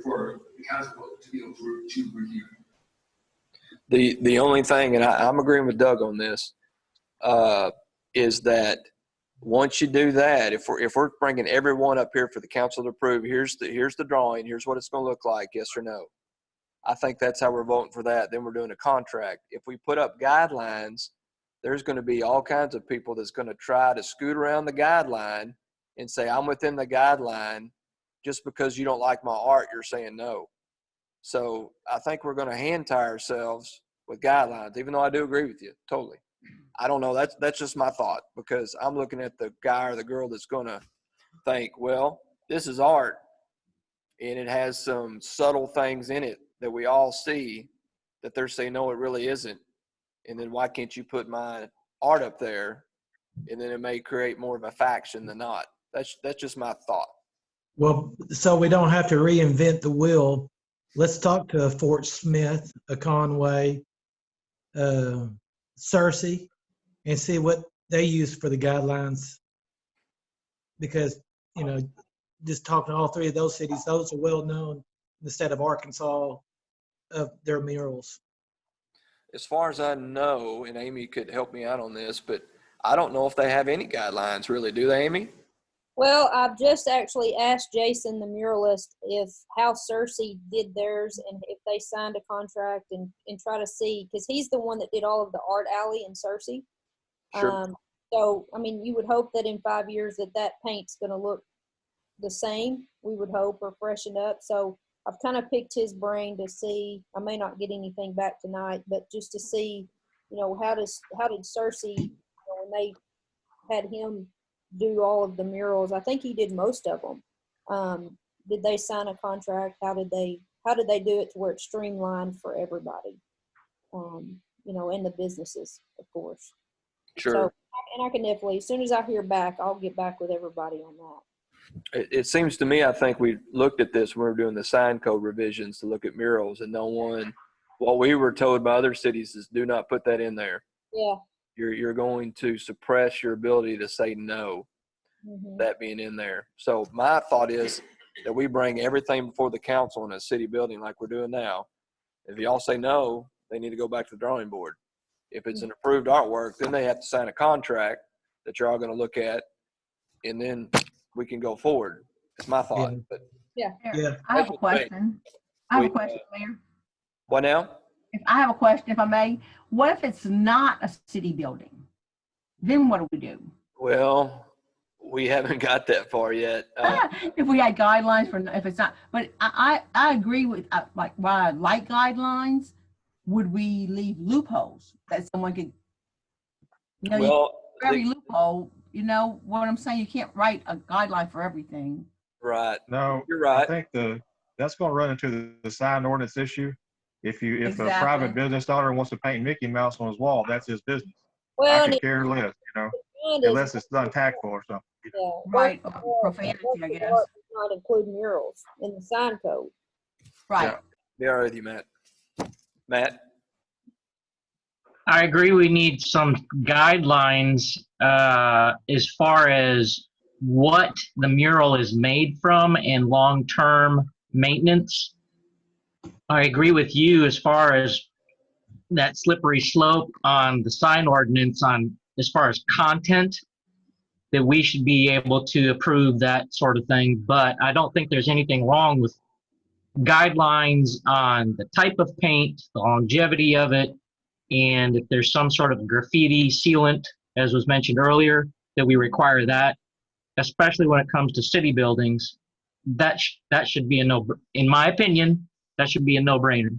Speaker 16: the council to be able to review.
Speaker 1: The only thing, and I'm agreeing with Doug on this, is that once you do that, if we're bringing everyone up here for the council to approve, here's the drawing, here's what it's going to look like, yes or no. I think that's how we're voting for that. Then we're doing a contract. If we put up guidelines, there's going to be all kinds of people that's going to try to scoot around the guideline and say, I'm within the guideline. Just because you don't like my art, you're saying no. So I think we're going to hand tie ourselves with guidelines, even though I do agree with you totally. I don't know. That's just my thought, because I'm looking at the guy or the girl that's going to think, well, this is art and it has some subtle things in it that we all see that they're saying, no, it really isn't. And then why can't you put my art up there? And then it may create more of a faction than not. That's just my thought.
Speaker 7: Well, so we don't have to reinvent the wheel. Let's talk to Fort Smith, a Conway, Searcy, and see what they use for the guidelines. Because, you know, just talking to all three of those cities, those are well known in the state of Arkansas of their murals.
Speaker 1: As far as I know, and Amy could help me out on this, but I don't know if they have any guidelines really. Do they, Amy?
Speaker 13: Well, I've just actually asked Jason, the muralist, if how Searcy did theirs and if they signed a contract and try to see, because he's the one that did all of the art alley in Searcy.
Speaker 1: Sure.
Speaker 13: So, I mean, you would hope that in 5 years that paint's going to look the same, we would hope, or freshen up. So I've kind of picked his brain to see, I may not get anything back tonight, but just to see, you know, how did Searcy, you know, when they had him do all of the murals, I think he did most of them. Did they sign a contract? How did they do it to where it's streamlined for everybody? You know, and the businesses, of course.
Speaker 1: Sure.
Speaker 13: So, and I can definitely, as soon as I hear back, I'll get back with everybody on that.
Speaker 1: It seems to me, I think we looked at this when we were doing the sign code revisions to look at murals, and no one, what we were told by other cities is do not put that in there.
Speaker 13: Yeah.
Speaker 1: You're going to suppress your ability to say no, that being in there. So my thought is that we bring everything before the council in a city building like we're doing now. If y'all say no, they need to go back to the drawing board. If it's an approved artwork, then they have to sign a contract that you're all going to look at, and then we can go forward. That's my thought.
Speaker 7: Yeah.
Speaker 1: But
Speaker 13: yeah.
Speaker 8: I have a question. Mayor.
Speaker 1: What now?
Speaker 8: If I have a question, if I may, what if it's not a city building? Then what do we do?
Speaker 1: Well, we haven't got that far yet.
Speaker 8: If we had guidelines for, if it's not, but I agree with, like, while I like guidelines, would we leave loopholes that someone could, you know,
Speaker 1: well,
Speaker 8: for every loophole, you know what I'm saying? You can't write a guideline for everything.
Speaker 1: Right.
Speaker 12: No,
Speaker 1: you're right.
Speaker 12: I think that's going to run into the sign ordinance issue. If
Speaker 8: Exactly.
Speaker 12: a private business owner wants to paint Mickey Mouse on his wall, that's his business.
Speaker 13: Well,
Speaker 12: I could care less, you know, unless it's done tactful or something.
Speaker 13: Yeah.
Speaker 8: Right. Profanity, I guess.
Speaker 13: Does not include murals in the sign code.
Speaker 8: Right.
Speaker 1: Yeah, all right with you, Matt. Matt?
Speaker 6: I agree we need some guidelines as far as what the mural is made from and long-term maintenance. I agree with you as far as that slippery slope on the sign ordinance on as far as content, that we should be able to approve that sort of thing. But I don't think there's anything wrong with guidelines on the type of paint, the longevity of it, and if there's some sort of graffiti sealant, as was mentioned earlier, that we require that, especially when it comes to city buildings. That should be in my opinion, that should be a no-brainer.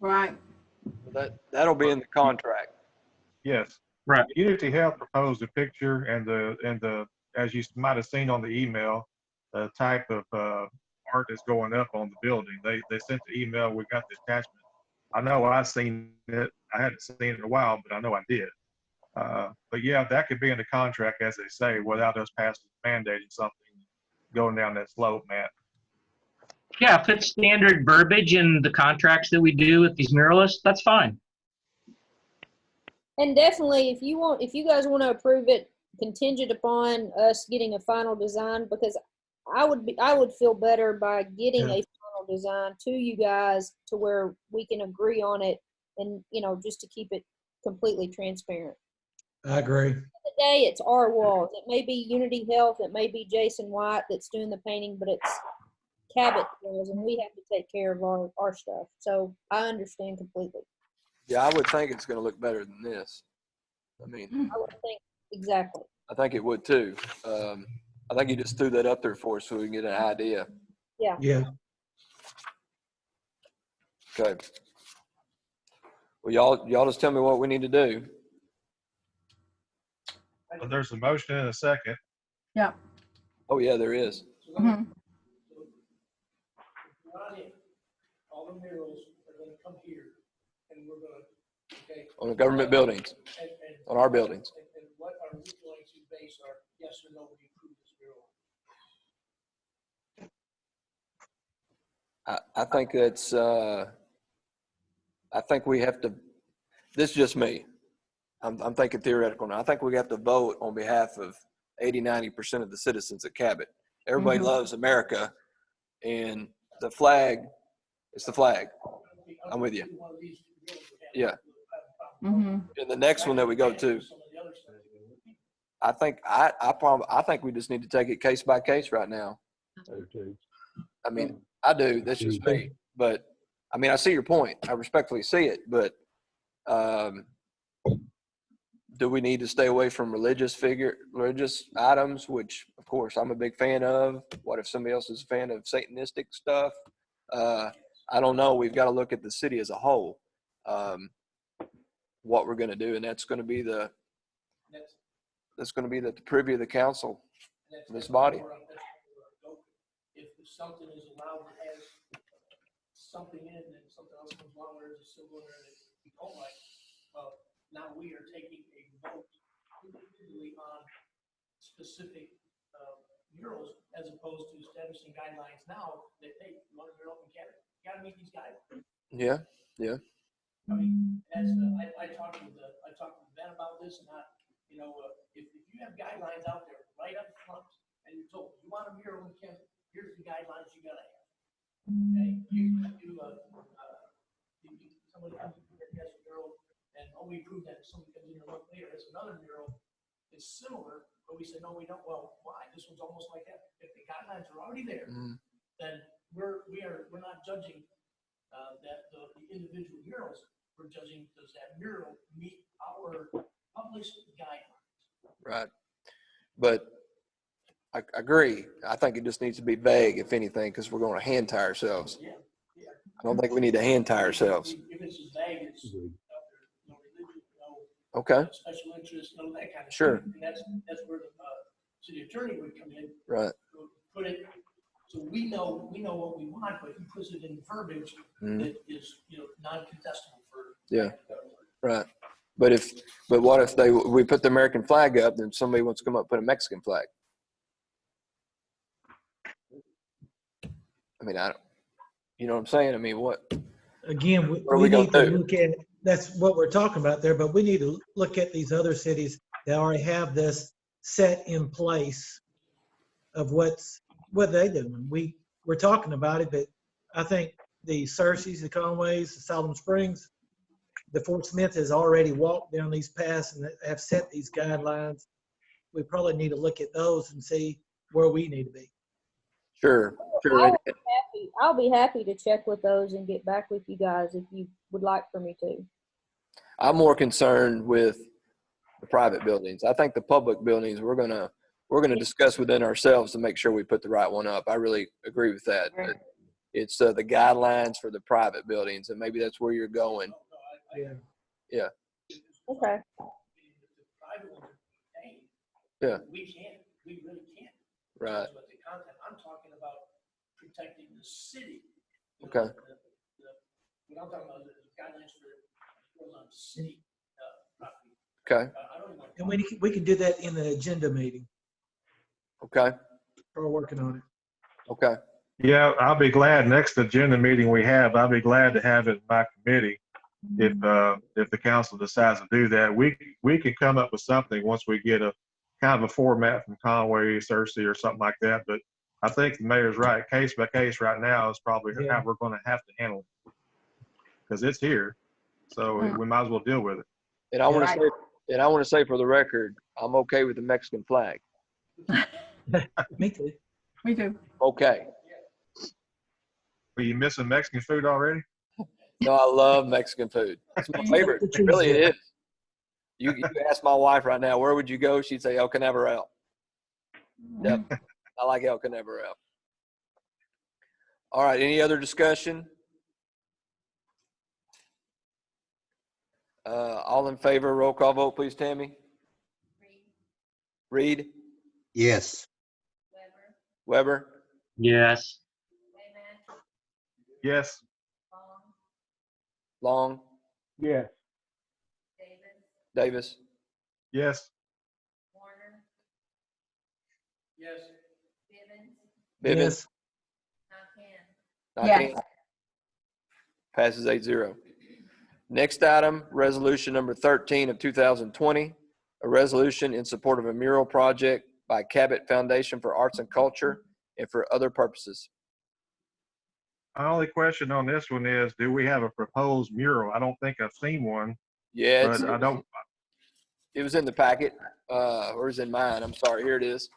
Speaker 8: Right.
Speaker 1: That'll be in the contract.
Speaker 12: Yes.
Speaker 6: Right.
Speaker 12: Unity Health proposed a picture and the as you might have seen on the email, the type of art that's going up on the building. They sent the email. We got the attachment. I know I've seen it. I hadn't seen it in a while, but I know I did. But yeah, that could be in the contract, as they say, without us mandating something. going down that slope, Matt.
Speaker 6: Yeah, if it's standard verbiage in the contracts that we do with these muralists, that's fine.
Speaker 18: And definitely, if you guys want to approve it contingent upon us getting a final design, because I would feel better by getting a final design to you guys to where we can agree on it, and just to keep it completely transparent.
Speaker 7: I agree.
Speaker 18: At the end of the day, it's our walls. It may be Unity Health, it may be Jason White that's doing the painting, but it's Cabot walls, and we have to take care of our stuff. So I understand completely.
Speaker 1: Yeah, I would think it's going to look better than this. I mean,
Speaker 18: I would think exactly.
Speaker 1: I think it would too. I think you just threw that up there for us so we can get an idea.
Speaker 18: Yeah.
Speaker 7: Yeah.
Speaker 1: Okay. Well, y'all just tell me what we need to do.
Speaker 12: But there's a motion and a second.
Speaker 8: Yeah.
Speaker 1: Oh yeah, there is.
Speaker 8: Mhm.
Speaker 15: All the murals are gonna come here, and we're gonna, okay?
Speaker 1: On the government buildings,
Speaker 15: And
Speaker 1: on our buildings.
Speaker 15: And what are we going to base our yes or no to approve this mural?
Speaker 1: I think that's, I think we have to, this is just me. I'm thinking theoretical now. I think we have to vote on behalf of 80-90% of the citizens at Cabot. Everybody loves America, and the flag is the flag. I'm with you. Yeah.
Speaker 8: Mm-hmm.
Speaker 1: And the next one that we go to, I think we just need to take it case by case right now. I mean, I do. That's just me. But I mean, I see your point. I respectfully see it. But do we need to stay away from religious items, which of course I'm a big fan of? What if somebody else is a fan of Satanistic stuff? I don't know. We've got to look at the city as a whole. What we're going to do, and that's going to be the privy of the council, this body.
Speaker 15: If something is allowed that has something in it and something else comes along where there's a symbol there that we don't like, well, now we are taking a vote individually on specific murals as opposed to establishing guidelines now that, hey, you want a mural in Canada, you gotta meet these guidelines.
Speaker 1: Yeah, yeah.
Speaker 15: I mean, as I talked with Ben about this, and if you have guidelines out there right up front, and you're told you want a mural in Canada, here's the guidelines you gotta have. Okay, you do somebody comes in here and has a mural, and we prove that. Somebody comes in a month later, has another mural, is similar, but we say no, we don't. Well, why? This one's almost like that. If the guidelines are already there, then we're not judging that the individual murals. We're judging, does that mural meet our published guidelines?
Speaker 1: Right. But I agree. I think it just needs to be vague, if anything, because we're going to hand tie ourselves.
Speaker 15: Yeah.
Speaker 1: I don't think we need to hand tie ourselves.
Speaker 15: If it's as vague as religion,
Speaker 1: Okay.
Speaker 15: special interest, that kind of
Speaker 1: Sure.
Speaker 15: thing. And that's where the city attorney would come in.
Speaker 1: Right.
Speaker 15: Put it, so we know what we want, but he puts it in verbiage that is, non-contestable for.
Speaker 1: Yeah. Right. But what if we put the American flag up, then somebody wants to come up and put a Mexican flag? I mean, you know what I'm saying? I mean, what?
Speaker 7: Again,
Speaker 1: What are
Speaker 7: we
Speaker 1: we gonna
Speaker 7: need to
Speaker 1: do?
Speaker 7: look at, that's what we're talking about there, but we need to look at these other cities that already have this set in place of what they doing. We're talking about it, but I think the Cersei's, the Conways, the Salem Springs, the Fort Smith has already walked down these paths and have set these guidelines. We probably need to look at those and see where we need to be.
Speaker 1: Sure.
Speaker 18: I'll be happy to check with those and get back with you guys if you would like for me to.
Speaker 1: I'm more concerned with the private buildings. I think the public buildings, we're gonna discuss within ourselves to make sure we put the right one up. I really agree with that. But it's the guidelines for the private buildings, and maybe that's where you're going.
Speaker 7: Yeah.
Speaker 1: Yeah.
Speaker 18: Okay.
Speaker 1: Yeah.
Speaker 15: We really can't.
Speaker 1: Right.
Speaker 15: But the content, I'm talking about protecting the city.
Speaker 1: Okay.
Speaker 15: What I'm talking about is the guidelines for on city property.
Speaker 1: Okay.
Speaker 7: And we can do that in the agenda meeting.
Speaker 1: Okay.
Speaker 7: Start working on it.
Speaker 1: Okay.
Speaker 12: Yeah, I'll be glad, next agenda meeting we have, I'll be glad to have it in my committee. If the council decides to do that, we can come up with something once we get a kind of a format from Conway, Cersei, or something like that. But I think the mayor's right. Case by case right now is probably how we're going to have to handle it, because it's here. So we might as well deal with it.
Speaker 1: And I want to say for the record, I'm okay with the Mexican flag.
Speaker 7: Me too.
Speaker 8: Me too.
Speaker 1: Okay.
Speaker 12: Are you missing Mexican food already?
Speaker 1: No, I love Mexican food. It's my favorite. Really, it is. You ask my wife right now, where would you go? She'd say El Canaveral. Yep. I like El Canaveral. All right. Any other discussion? All in favor, roll call vote, please, Tammy. Reed?
Speaker 4: Yes.
Speaker 1: Weber?
Speaker 6: Yes.
Speaker 12: Yes.
Speaker 1: Long?
Speaker 3: Yes.
Speaker 1: Davis?
Speaker 12: Yes.
Speaker 15: Yes.
Speaker 1: Bivens?
Speaker 7: Yes.
Speaker 1: Nakane? Passes 8-0. Next item, resolution number 13 of 2020, a resolution in support of a mural project by Cabot Foundation for Arts and Culture and for other purposes.
Speaker 12: My only question on this one is, do we have a proposed mural? I don't think I've seen one.
Speaker 1: Yeah,
Speaker 12: but I don't.
Speaker 1: it was in the packet, or is in mine. I'm sorry. Here it is.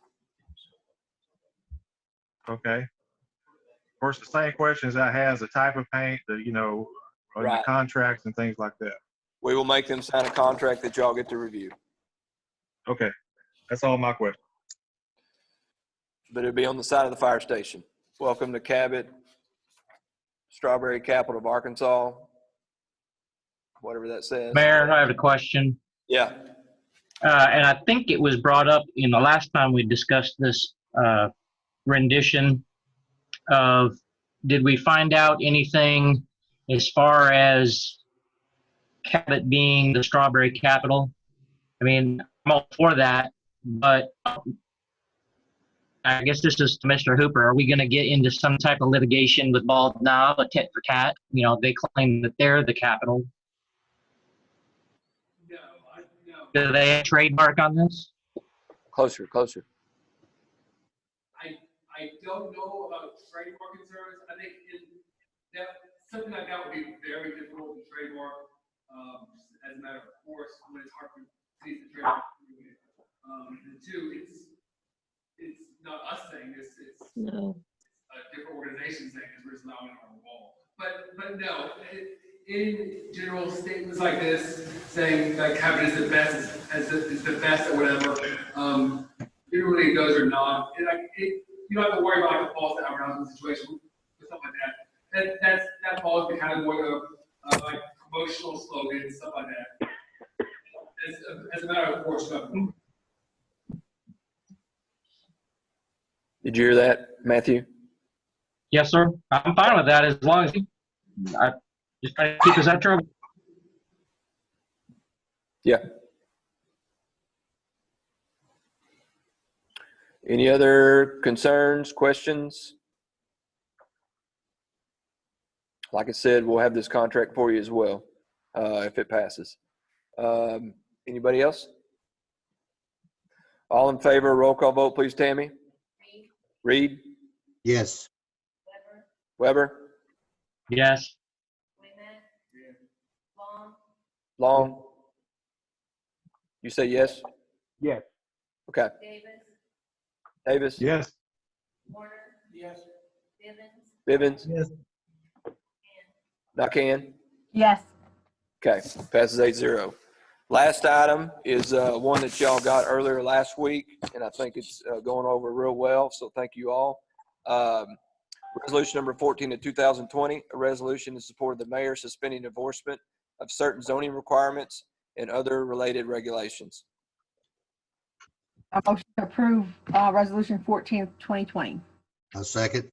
Speaker 12: Okay. Of course, the same questions I have, the type of paint, the
Speaker 1: Right.
Speaker 12: contracts and things like that.
Speaker 1: We will make them sign a contract that y'all get to review.
Speaker 12: Okay. That's all my questions.
Speaker 1: But it'll be on the side of the fire station. Welcome to Cabot, Strawberry Capital of Arkansas, whatever that says.
Speaker 6: Mayor, I have a question.
Speaker 1: Yeah.
Speaker 6: And I think it was brought up in the last time we discussed this rendition of, did we find out anything as far as Cabot being the strawberry capital? I mean, I'm all for that, but I guess this is to Mr. Hooper. Are we going to get into some type of litigation with Bald Knob, a tit for tat? They claim that they're the capital.
Speaker 16: No.
Speaker 6: Do they have trademark on this?
Speaker 1: Closer.
Speaker 16: I don't know about trademark concerns. I think something like that would be very difficult to trademark. As a matter of course, when it's hard to see the trademark. And two, it's not us saying this. It's
Speaker 13: No.
Speaker 16: a different organization saying this. We're just allowing it on the wall. But no. In general statements like this, saying that Cabot is the best, is the best or whatever, generally those are not. You don't have to worry about like a false advertising situation or something like that. That falls into kind of more of like promotional slogans, stuff like that. As a matter of course,
Speaker 1: Did you hear that, Matthew?
Speaker 6: Yes, sir. I'm fine with that as long as I just try to keep us out of trouble.
Speaker 1: Yeah. Any other concerns, questions? Like I said, we'll have this contract for you as well, if it passes. Anybody else? All in favor, roll call vote, please, Tammy. Reed?
Speaker 4: Yes.
Speaker 1: Weber?
Speaker 6: Yes.
Speaker 1: Long? You say yes?
Speaker 3: Yes.
Speaker 1: Okay. Davis?
Speaker 12: Yes.
Speaker 15: Yes.
Speaker 1: Bivens?
Speaker 7: Yes.
Speaker 1: Nakane?
Speaker 8: Yes.
Speaker 1: Okay, passes 8-0. Last item is one that y'all got earlier last week, and I think it's going over real well, so thank you all. Resolution number 14 of 2020, a resolution in support of the mayor suspending enforcement of certain zoning requirements and other related regulations.
Speaker 8: A motion to approve resolution 14 of 2020.
Speaker 4: A second.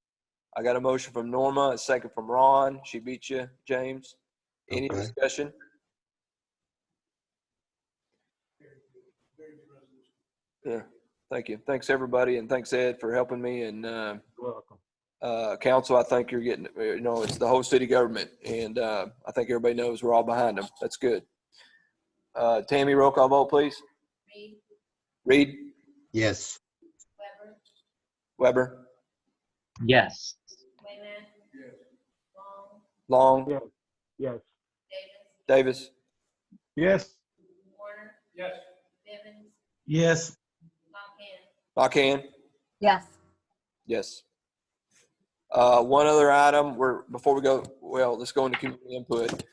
Speaker 1: I got a motion from Norma, a second from Ron. She beat you, James. Any
Speaker 4: Okay.
Speaker 1: discussion? Yeah. Thank you. Thanks, everybody, and thanks, Ed, for helping me. And
Speaker 3: You're welcome.
Speaker 1: council, I think you're getting, it's the whole city government, and I think everybody knows we're all behind them. That's good. Tammy, roll call vote, please.
Speaker 9: Reed,
Speaker 1: Reed,
Speaker 4: Yes.
Speaker 9: Weber,
Speaker 1: Weber,
Speaker 6: Yes.
Speaker 9: Wayman,
Speaker 1: Long,
Speaker 9: Long,
Speaker 3: Yes. Yes.
Speaker 1: Davis,
Speaker 12: Yes.
Speaker 9: Warner,
Speaker 15: Yes.
Speaker 9: Bivens,
Speaker 7: Yes.
Speaker 9: Lockhan.
Speaker 1: Lockhan.
Speaker 8: Yes.
Speaker 1: Yes. One other item, before we go, let's go into community input.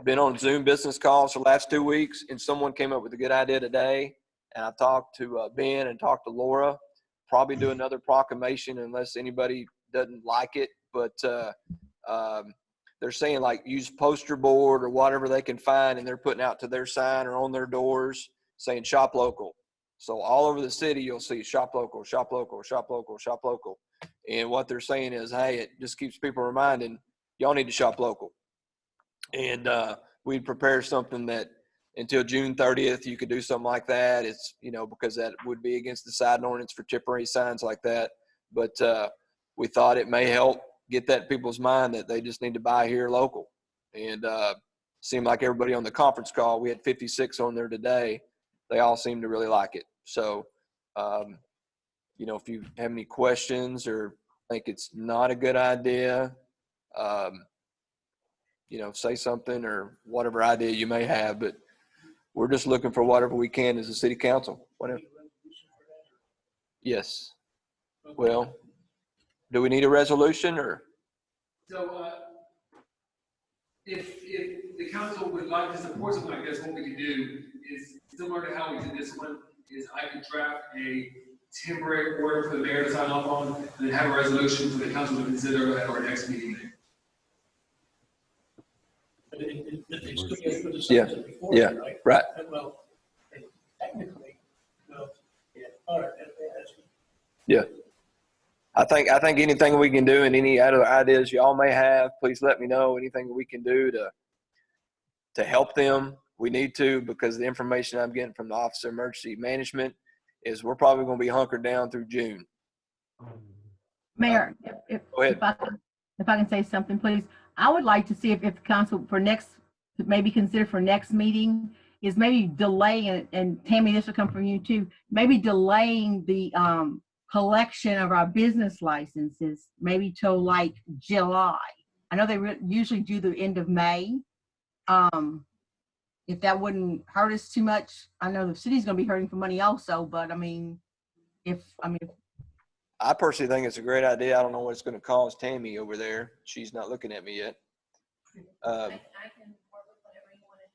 Speaker 1: Been on Zoom business calls for the last 2 weeks, and someone came up with a good idea today. And I talked to Ben and talked to Laura. Probably do another proclamation unless anybody doesn't like it. But they're saying, like, use poster board or whatever they can find, and they're putting out to their sign or on their doors saying shop local. So all over the city, you'll see shop local, shop local, shop local, shop local. And what they're saying is, hey, it just keeps people reminding, y'all need to shop local. And we'd prepare something that until June 30th, you could do something like that. It's, because that would be against the siding ordinance for temporary signs like that. But we thought it may help get that in people's mind that they just need to buy here local. And seemed like everybody on the conference call, we had 56 on there today. They all seem to really like it. So, if you have any questions or think it's not a good idea, say something or whatever idea you may have. But we're just looking for whatever we can as a city council. Whatever. Yes. Well, do we need a resolution or?
Speaker 16: So, if the council would like to support something like this, what we could do is similar to how we did this one, is I could draft a temporary order for the mayor to sign off on, and then have a resolution for the council to consider at our next meeting.
Speaker 15: They still get to put the
Speaker 1: Yeah.
Speaker 15: signs up before,
Speaker 1: Yeah.
Speaker 15: right?
Speaker 1: Right.
Speaker 15: Well, technically, yeah, all right, that's good.
Speaker 1: Yeah. I think anything we can do and any other ideas y'all may have, please let me know. Anything we can do to help them, we need to, because the information I'm getting from the Office of Emergency Management is we're probably going to be hunkered down through June.
Speaker 8: Mayor,
Speaker 1: Go ahead.
Speaker 8: if I can say something, please. I would like to see if the council maybe consider for next meeting is maybe delay, and Tammy, this will come from you too, maybe delaying the collection of our business licenses maybe till like July. I know they usually do the end of May. If that wouldn't hurt us too much, I know the city's going to be hurting for money also, but
Speaker 1: I personally think it's a great idea. I don't know what it's going to cost Tammy over there. She's not looking at me yet.
Speaker 9: I can work with whatever you want to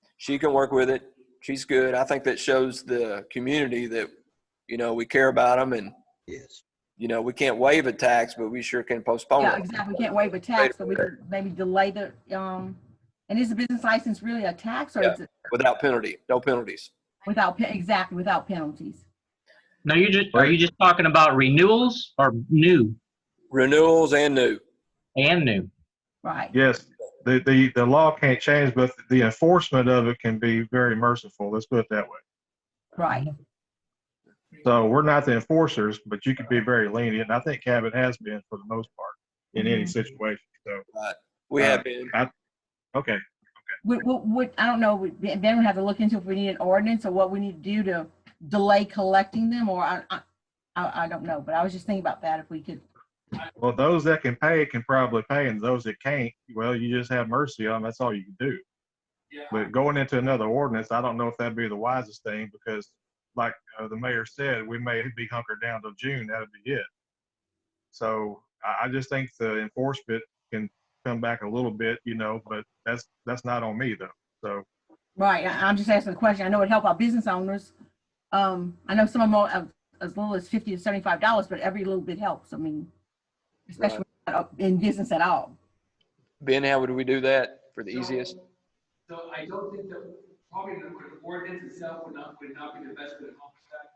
Speaker 9: do.
Speaker 1: She can work with it. She's good. I think that shows the community that, we care about them, and,
Speaker 4: Yes.
Speaker 1: we can't waive a tax, but we sure can postpone
Speaker 8: yeah,
Speaker 1: it.
Speaker 8: exactly. We can't waive a tax, but we could maybe delay the, and is the business license really a tax, or
Speaker 1: Yeah.
Speaker 8: is it
Speaker 1: Without penalty, no penalties.
Speaker 8: without penalties?
Speaker 6: No, are you just talking about renewals or new?
Speaker 1: Renewals and new.
Speaker 6: And new.
Speaker 8: Right.
Speaker 12: Yes, the law can't change, but the enforcement of it can be very merciful. Let's put it that way.
Speaker 8: Right.
Speaker 12: So we're not the enforcers, but you can be very lenient. And I think Cabot has been for the most part in any situation. So
Speaker 1: Right. We have been.
Speaker 12: Okay.
Speaker 8: I don't know, then we have to look into if we need an ordinance or what we need to do to delay collecting them, or I don't know, but I was just thinking about that if we could.
Speaker 12: Well, those that can pay can probably pay, and those that can't, well, you just have mercy on them. That's all you can do.
Speaker 16: Yeah.
Speaker 12: But going into another ordinance, I don't know if that'd be the wisest thing, because like the mayor said, we may be hunkered down till June. That'd be it. So I just think the enforcement can come back a little bit, but that's not on me though. So.
Speaker 8: Right. I'm just asking the question. I know it help our business owners. I know some of them are as little as $50 to $75, but every little bit helps. I mean, especially in business at all.
Speaker 1: Ben, how would we do that for the easiest?
Speaker 16: So I don't think that probably the ordinance itself would not be the best way to accomplish that.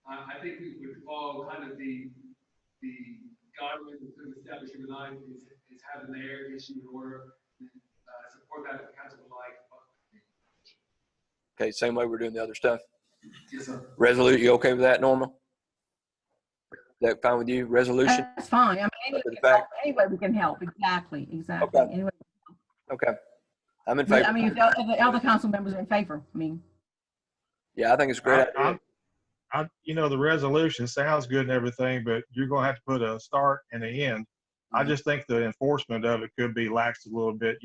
Speaker 16: I think we would follow kind of the guidelines that establish human life is have the mayor issue an order, and support that if the council would like.
Speaker 1: Okay, same way we're doing the other stuff.
Speaker 16: Yes, sir.
Speaker 1: You okay with that, Norma? Is that fine with you? Resolution?
Speaker 8: That's fine. I mean,
Speaker 1: After the
Speaker 8: anybody can help.
Speaker 1: fact?
Speaker 8: Anybody can help. Exactly. Exactly.
Speaker 1: Okay.
Speaker 8: Anyway,
Speaker 1: Okay. I'm in
Speaker 8: but,
Speaker 1: favor.
Speaker 8: I mean, if the other council members are in favor, I mean,
Speaker 1: Yeah, I think it's a great idea.
Speaker 12: The resolution sounds good and everything, but you're going to have to put a start and an end. I just think the enforcement of it could be laxed a little bit.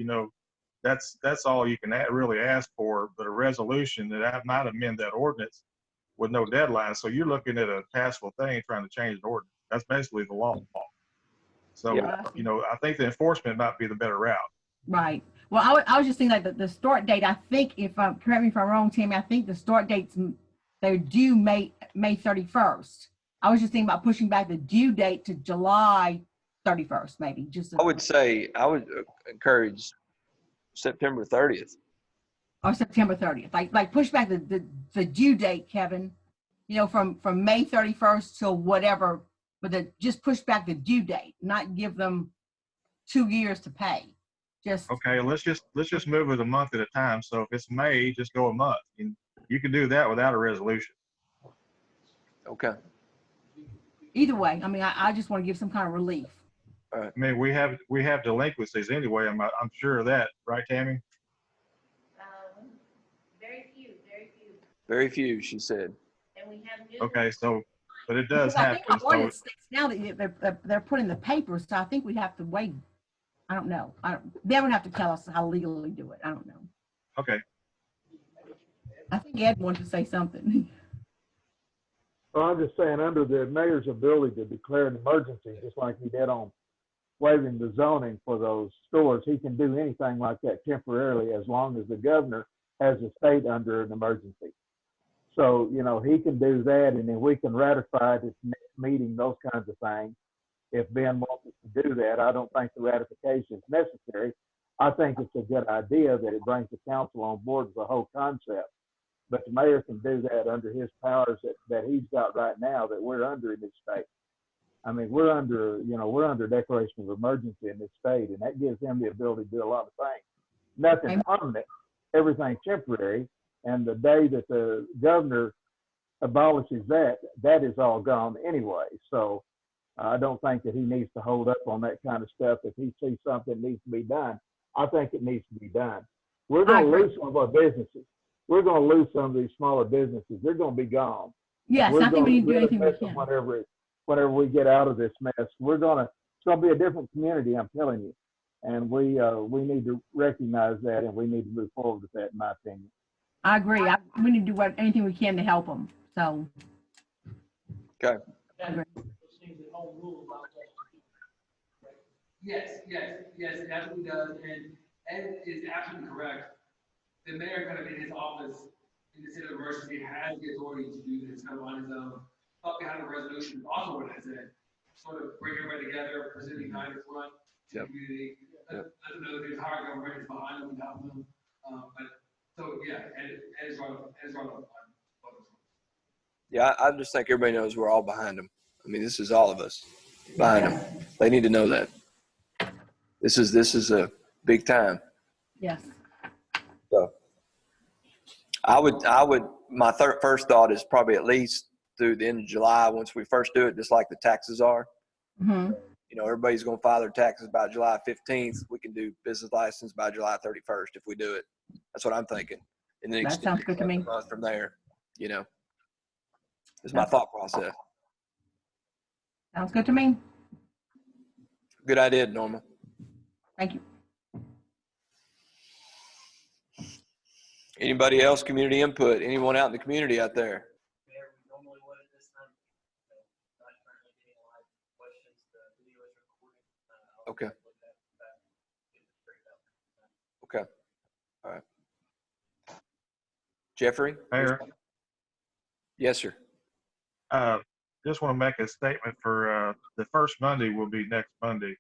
Speaker 12: That's all you can really ask for, but a resolution that might amend that ordinance with no deadline. So you're looking at a passable thing trying to change the ordinance. That's basically the law. So,
Speaker 8: Yeah.
Speaker 12: I think the enforcement might be the better route.
Speaker 8: right. Well, I was just thinking like the start date. I think correct me if I'm wrong, Tammy. I think the start dates they're due May 31st. I was just thinking about pushing back the due date to July 31st, maybe.
Speaker 1: I would encourage September 30th.
Speaker 8: Or September 30th. Like push back the due date, Kevin. From May 31st till whatever, but just push back the due date, not give them 2 years to pay.
Speaker 12: Okay, let's just move it a month at a time. So if it's May, just go a month. And you can do that without a resolution.
Speaker 1: Okay.
Speaker 8: Either way, I mean, I just want to give some kind of relief.
Speaker 1: All right.
Speaker 12: I mean, we have delinquencies anyway. I'm sure of that, right, Tammy?
Speaker 9: Very few, very few.
Speaker 1: Very few, she said.
Speaker 9: And we have new.
Speaker 12: Okay, so, but it does
Speaker 8: Because I
Speaker 12: happen.
Speaker 8: think our
Speaker 12: So,
Speaker 8: ordinance states now that they're put in the paper, so I think we have to wait. I don't know. They would have to tell us how legally do it. I don't know.
Speaker 12: okay.
Speaker 8: I think Ed wanted to say something.
Speaker 3: Well, I'm just saying, under the mayor's ability to declare an emergency, just like he did on waiving the zoning for those stores, he can do anything like that temporarily as long as the governor has the state under an emergency. So, he can do that, and then we can ratify at this next meeting, those kinds of things. If Ben wants us to do that, I don't think the ratification is necessary. I think it's a good idea that it brings the council on board with the whole concept. But the mayor can do that under his powers that he's got right now that we're under in this state. I mean, we're under declaration of emergency in this state, and that gives him the ability to do a lot of things. Nothing permanent, everything temporary. And the day that the governor abolishes that is all gone anyway. So I don't think that he needs to hold up on that kind of stuff. If he sees something needs to be done, I think it needs to be done. We're going to lose some of our businesses. We're going to lose some of these smaller businesses. They're going to be gone.
Speaker 8: Yes, I think we need to do anything we can.
Speaker 3: Whenever we get out of this mess, it's going to be a different community, I'm telling you. And we need to recognize that, and we need to move forward with that, in my opinion.
Speaker 8: I agree. We need to do anything we can to help them. So.
Speaker 1: Okay.
Speaker 8: I agree.
Speaker 16: Yes, it absolutely does. And Ed is absolutely correct. The mayor kind of in his office in the state of emergency has the authority to do this kind of on his own. Up behind the resolution is also what I said. Sort of bring everybody together, presenting behind the front to the community. Let them know that the entire government is behind them and help them. Ed is right on.
Speaker 1: Yeah, I just think everybody knows we're all behind them. I mean, this is all of us behind them. They need to know that. This is a big time.
Speaker 8: Yes.
Speaker 1: So I would, my first thought is probably at least through the end of July, once we first do it, just like the taxes are.
Speaker 8: Mm-hmm.
Speaker 1: Everybody's going to file their taxes by July 15th. We can do business license by July 31st if we do it. That's what I'm thinking. And then
Speaker 8: That sounds good to me.
Speaker 1: From there, it's my thought process.
Speaker 8: Sounds good to me.
Speaker 1: Good idea, Norma.
Speaker 8: Thank you.
Speaker 1: Anybody else? Community input? Anyone out in the community out there? Okay. Okay. All right. Jeffrey?
Speaker 12: Mayor,
Speaker 1: Yes, sir.
Speaker 12: just want to make a statement for the first Monday will be next Monday.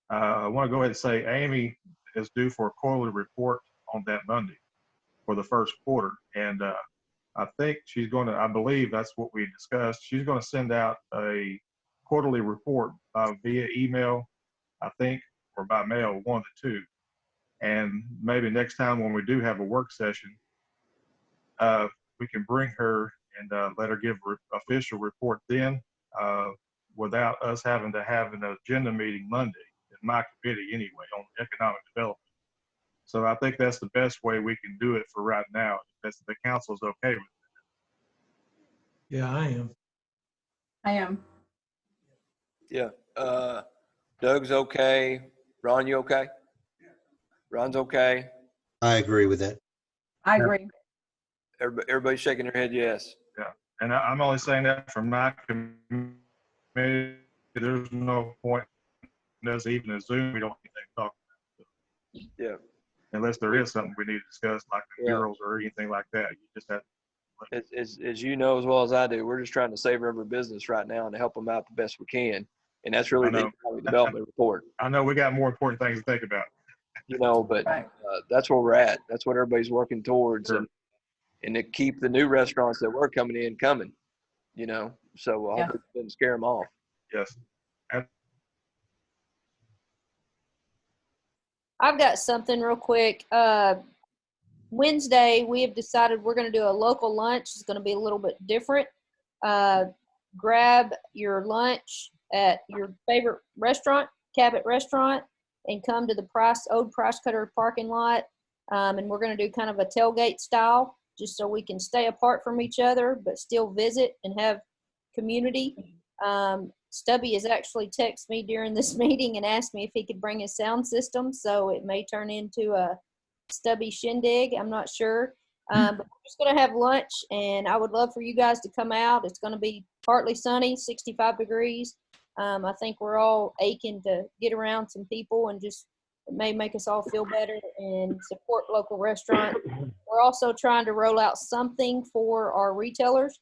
Speaker 12: I want to go ahead and say Amy is due for a quarterly report on that Monday for the first quarter. And I think she's going to, I believe that's what we discussed. She's going to send out a quarterly report via email, I think, or by mail, one of the two. And maybe next time when we do have a work session, we can bring her and let her give official report then, without us having to have an agenda meeting Monday in my committee anyway on economic development. So I think that's the best way we can do it for right now. If that's, the council's okay with it.
Speaker 7: Yeah, I am.
Speaker 8: I am.
Speaker 1: Yeah. Doug's okay. Ron, you okay? Ron's okay.
Speaker 4: I agree with that.
Speaker 8: I agree.
Speaker 1: Everybody's shaking their head yes.
Speaker 12: Yeah, and I'm only saying that from my committee. There's no point in us even a Zoom. We don't need to talk about.
Speaker 1: Yeah.
Speaker 12: Unless there is something we need to discuss, like the murals or anything like that. You just have.
Speaker 1: As you know as well as I do, we're just trying to save every business right now and help them out the best we can. And that's really the economic development report.
Speaker 12: I know we got more important things to think about.
Speaker 1: You know, but that's where we're at. That's what everybody's working towards.
Speaker 12: Sure.
Speaker 1: And to keep the new restaurants that were coming in coming, you know. So I hope it doesn't scare them off.
Speaker 12: Yes.
Speaker 18: I've got something real quick. Wednesday, we have decided we're going to do a local lunch. It's going to be a little bit different. Grab your lunch at your favorite restaurant, Cabot Restaurant, and come to the old Price Cutter parking lot. And we're going to do kind of a tailgate style, just so we can stay apart from each other, but still visit and have community. Stubby has actually texted me during this meeting and asked me if he could bring his sound system, so it may turn into a Stubby shindig. I'm not sure. But we're just going to have lunch, and I would love for you guys to come out. It's going to be partly sunny, 65 degrees. I think we're all aching to get around some people, and just it may make us all feel better and support local restaurants. We're also trying to roll out something for our retailers,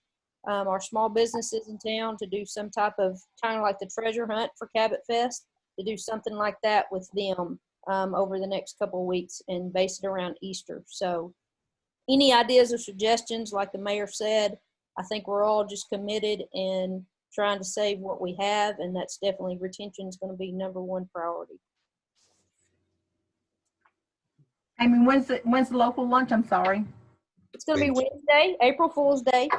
Speaker 18: our small businesses in town, to do some type of kind of like the treasure hunt for Cabot Fest, to do something like that with them over the next couple of weeks and base it around Easter. So any ideas or suggestions, like the mayor said, I think we're all just committed and trying to save what we have, and that's definitely retention is going to be #1 priority.
Speaker 8: I mean, when's the local lunch? I'm sorry.
Speaker 18: It's going to be Wednesday, April Fool's Day.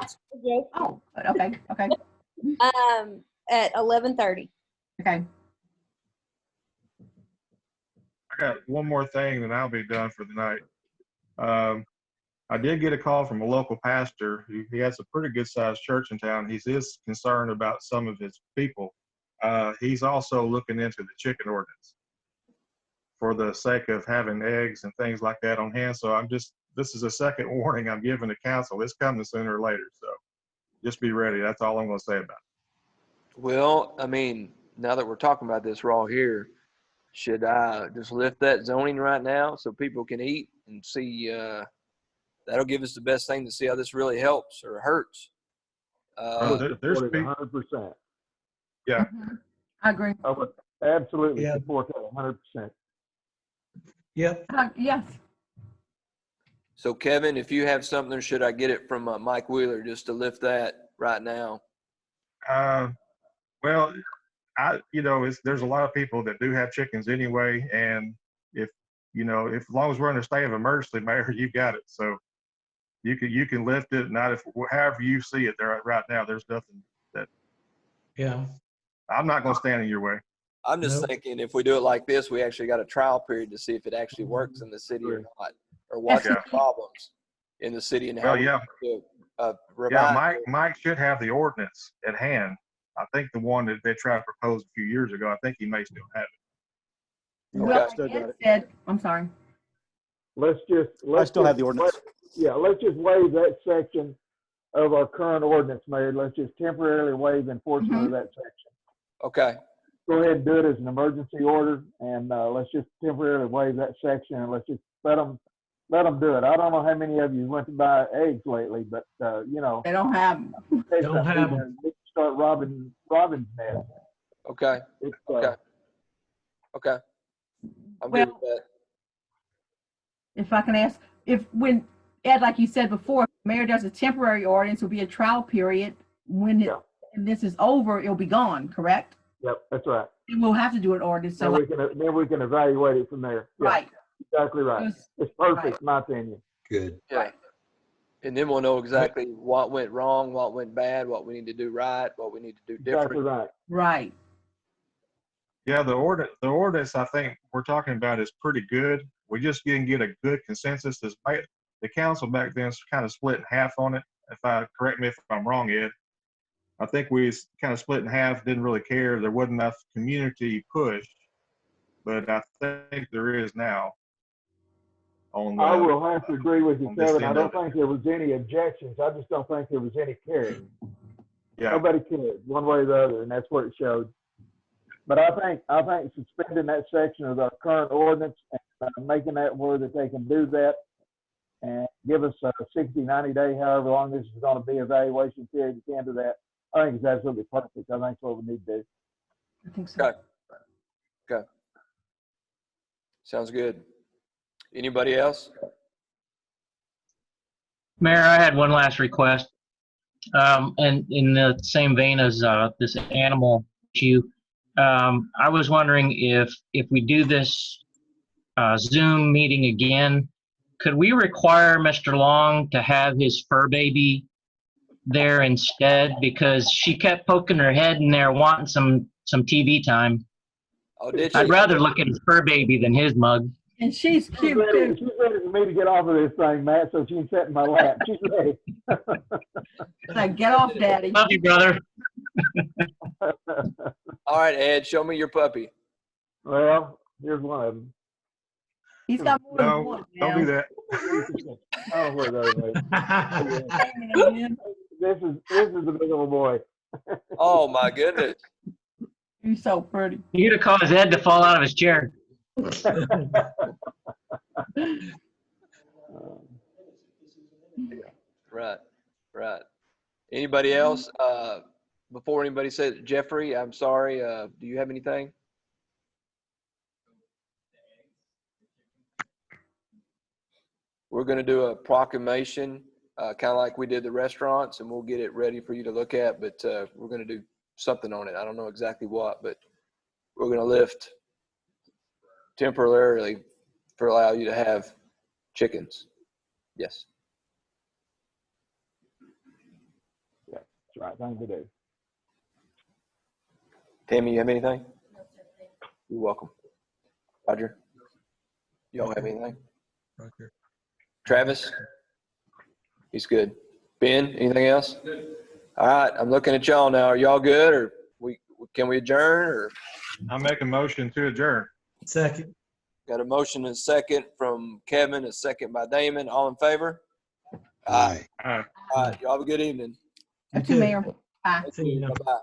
Speaker 8: Oh, okay.
Speaker 18: At 11:30.
Speaker 8: Okay.
Speaker 12: I got one more thing, then I'll be done for the night. I did get a call from a local pastor. He has a pretty good sized church in town. He is concerned about some of his people. He's also looking into the chicken ordinance for the sake of having eggs and things like that on hand. So this is a second warning I'm giving the council. It's coming sooner or later. So just be ready. That's all I'm going to say about it.
Speaker 1: Well, I mean, now that we're talking about this, we're all here. Should I just lift that zoning right now so people can eat and see? That'll give us the best thing to see how this really helps or hurts.
Speaker 12: There's
Speaker 3: 100%.
Speaker 12: Yeah.
Speaker 8: I agree.
Speaker 3: I would absolutely support that 100%.
Speaker 7: Yep.
Speaker 8: Yes.
Speaker 1: So Kevin, if you have something, should I get it from Mike Wheeler just to lift that right now?
Speaker 12: Well, there's a lot of people that do have chickens anyway, and if as long as we're in a state of emergency, Mayor, you got it. So you can lift it, not if however you see it there right now. There's nothing that.
Speaker 7: Yeah.
Speaker 12: I'm not going to stand in your way.
Speaker 1: I'm just thinking if we do it like this, we actually got a trial period to see if it actually works in the city or not, or what's the problems in the city and how.
Speaker 12: Mike should have the ordinance at hand. I think the one that they tried to propose a few years ago, I think he may still have it.
Speaker 8: Well, I'm sorry.
Speaker 3: I still have the ordinance. Let's just waive that section of our current ordinance, Mayor. Let's just temporarily waive enforcement of that section.
Speaker 1: Okay.
Speaker 3: Go ahead and do it as an emergency order, and let's just temporarily waive that section, and let's just let them do it. I don't know how many of you went to buy eggs lately, but
Speaker 8: they don't have them.
Speaker 3: They don't have them. Start robbing nets.
Speaker 1: Okay. Okay. I'm good with that.
Speaker 8: If I can ask, when Ed, like you said before, if the mayor does a temporary ordinance, will be a trial period. When this is over, it'll be gone, correct?
Speaker 3: Yep, that's right.
Speaker 8: And we'll have to do an ordinance. So
Speaker 3: then we can evaluate it from there.
Speaker 8: Right.
Speaker 3: Exactly right. It's perfect, in my opinion.
Speaker 4: Good.
Speaker 1: Yeah. And then we'll know exactly what went wrong, what went bad, what we need to do right, what we need to do
Speaker 3: Exactly
Speaker 1: different.
Speaker 3: right.
Speaker 8: Right.
Speaker 12: Yeah, the ordinance I think we're talking about is pretty good. We just didn't get a good consensus. The council back then kind of split in half on it. Correct me if I'm wrong, Ed. I think we kind of split in half, didn't really care. There wasn't enough community push, but I think there is now.
Speaker 3: I will have to agree with you,
Speaker 12: on this
Speaker 3: Kevin. I
Speaker 12: end
Speaker 3: don't
Speaker 12: of it.
Speaker 3: think there was any objections. I just don't think there was any caring.
Speaker 12: Yeah.
Speaker 3: Nobody cared one way or the other, and that's where it showed. But I think suspending that section of the current ordinance and making that where that they can do that and give us a 60, 90 day, however long this is going to be, evaluation period at the end of that, I think it's absolutely perfect. I think that's what we need to do.
Speaker 8: I think so.
Speaker 1: Okay. Sounds good. Anybody else?
Speaker 6: Mayor, I had one last request. And in the same vein as this animal issue, I was wondering if we do this Zoom meeting again, could we require Mr. Long to have his fur baby there instead? Because she kept poking her head in there wanting some TV time.
Speaker 1: Oh, did
Speaker 6: I'd
Speaker 1: she?
Speaker 6: rather look at his fur baby than his mug.
Speaker 8: And she's
Speaker 3: She's
Speaker 8: cute
Speaker 3: ready,
Speaker 8: too.
Speaker 3: she's ready for me to get off of this thing, Matt, so she can sit in my lap. She's ready.
Speaker 8: Like, get off, Daddy.
Speaker 6: Love you, brother.
Speaker 1: All right, Ed, show me your puppy.
Speaker 3: Well, here's one of them.
Speaker 8: He's got more than
Speaker 12: No,
Speaker 8: one
Speaker 12: don't
Speaker 8: now.
Speaker 12: do that.
Speaker 3: Oh, where those This is the big old boy.
Speaker 1: Oh my goodness.
Speaker 8: You're so pretty.
Speaker 6: You're gonna cause Ed to fall out of his chair.
Speaker 1: Right. Anybody else? Before anybody says, Jeffrey, I'm sorry. Do you have anything? We're going to do a proclamation, kind of like we did the restaurants, and we'll get it ready for you to look at, but we're going to do something on it. I don't know exactly what, but we're going to lift temporarily for allow you to have chickens. Yes.
Speaker 3: Yeah, that's the right thing to do.
Speaker 1: Tammy, you have anything? You're welcome. Roger? You don't have anything?
Speaker 19: Roger.
Speaker 1: Travis? He's good. Ben, anything else? All right, I'm looking at y'all now. Are y'all good, or can we adjourn? Or
Speaker 12: I make a motion to adjourn.
Speaker 7: Second.
Speaker 1: got a motion and a second from Kevin, a second by Damon. All in favor?
Speaker 4: Aye.
Speaker 12: Aye.
Speaker 1: All right, y'all have a good evening.
Speaker 8: You too, Mayor. Bye.
Speaker 7: See you.
Speaker 1: Bye-bye.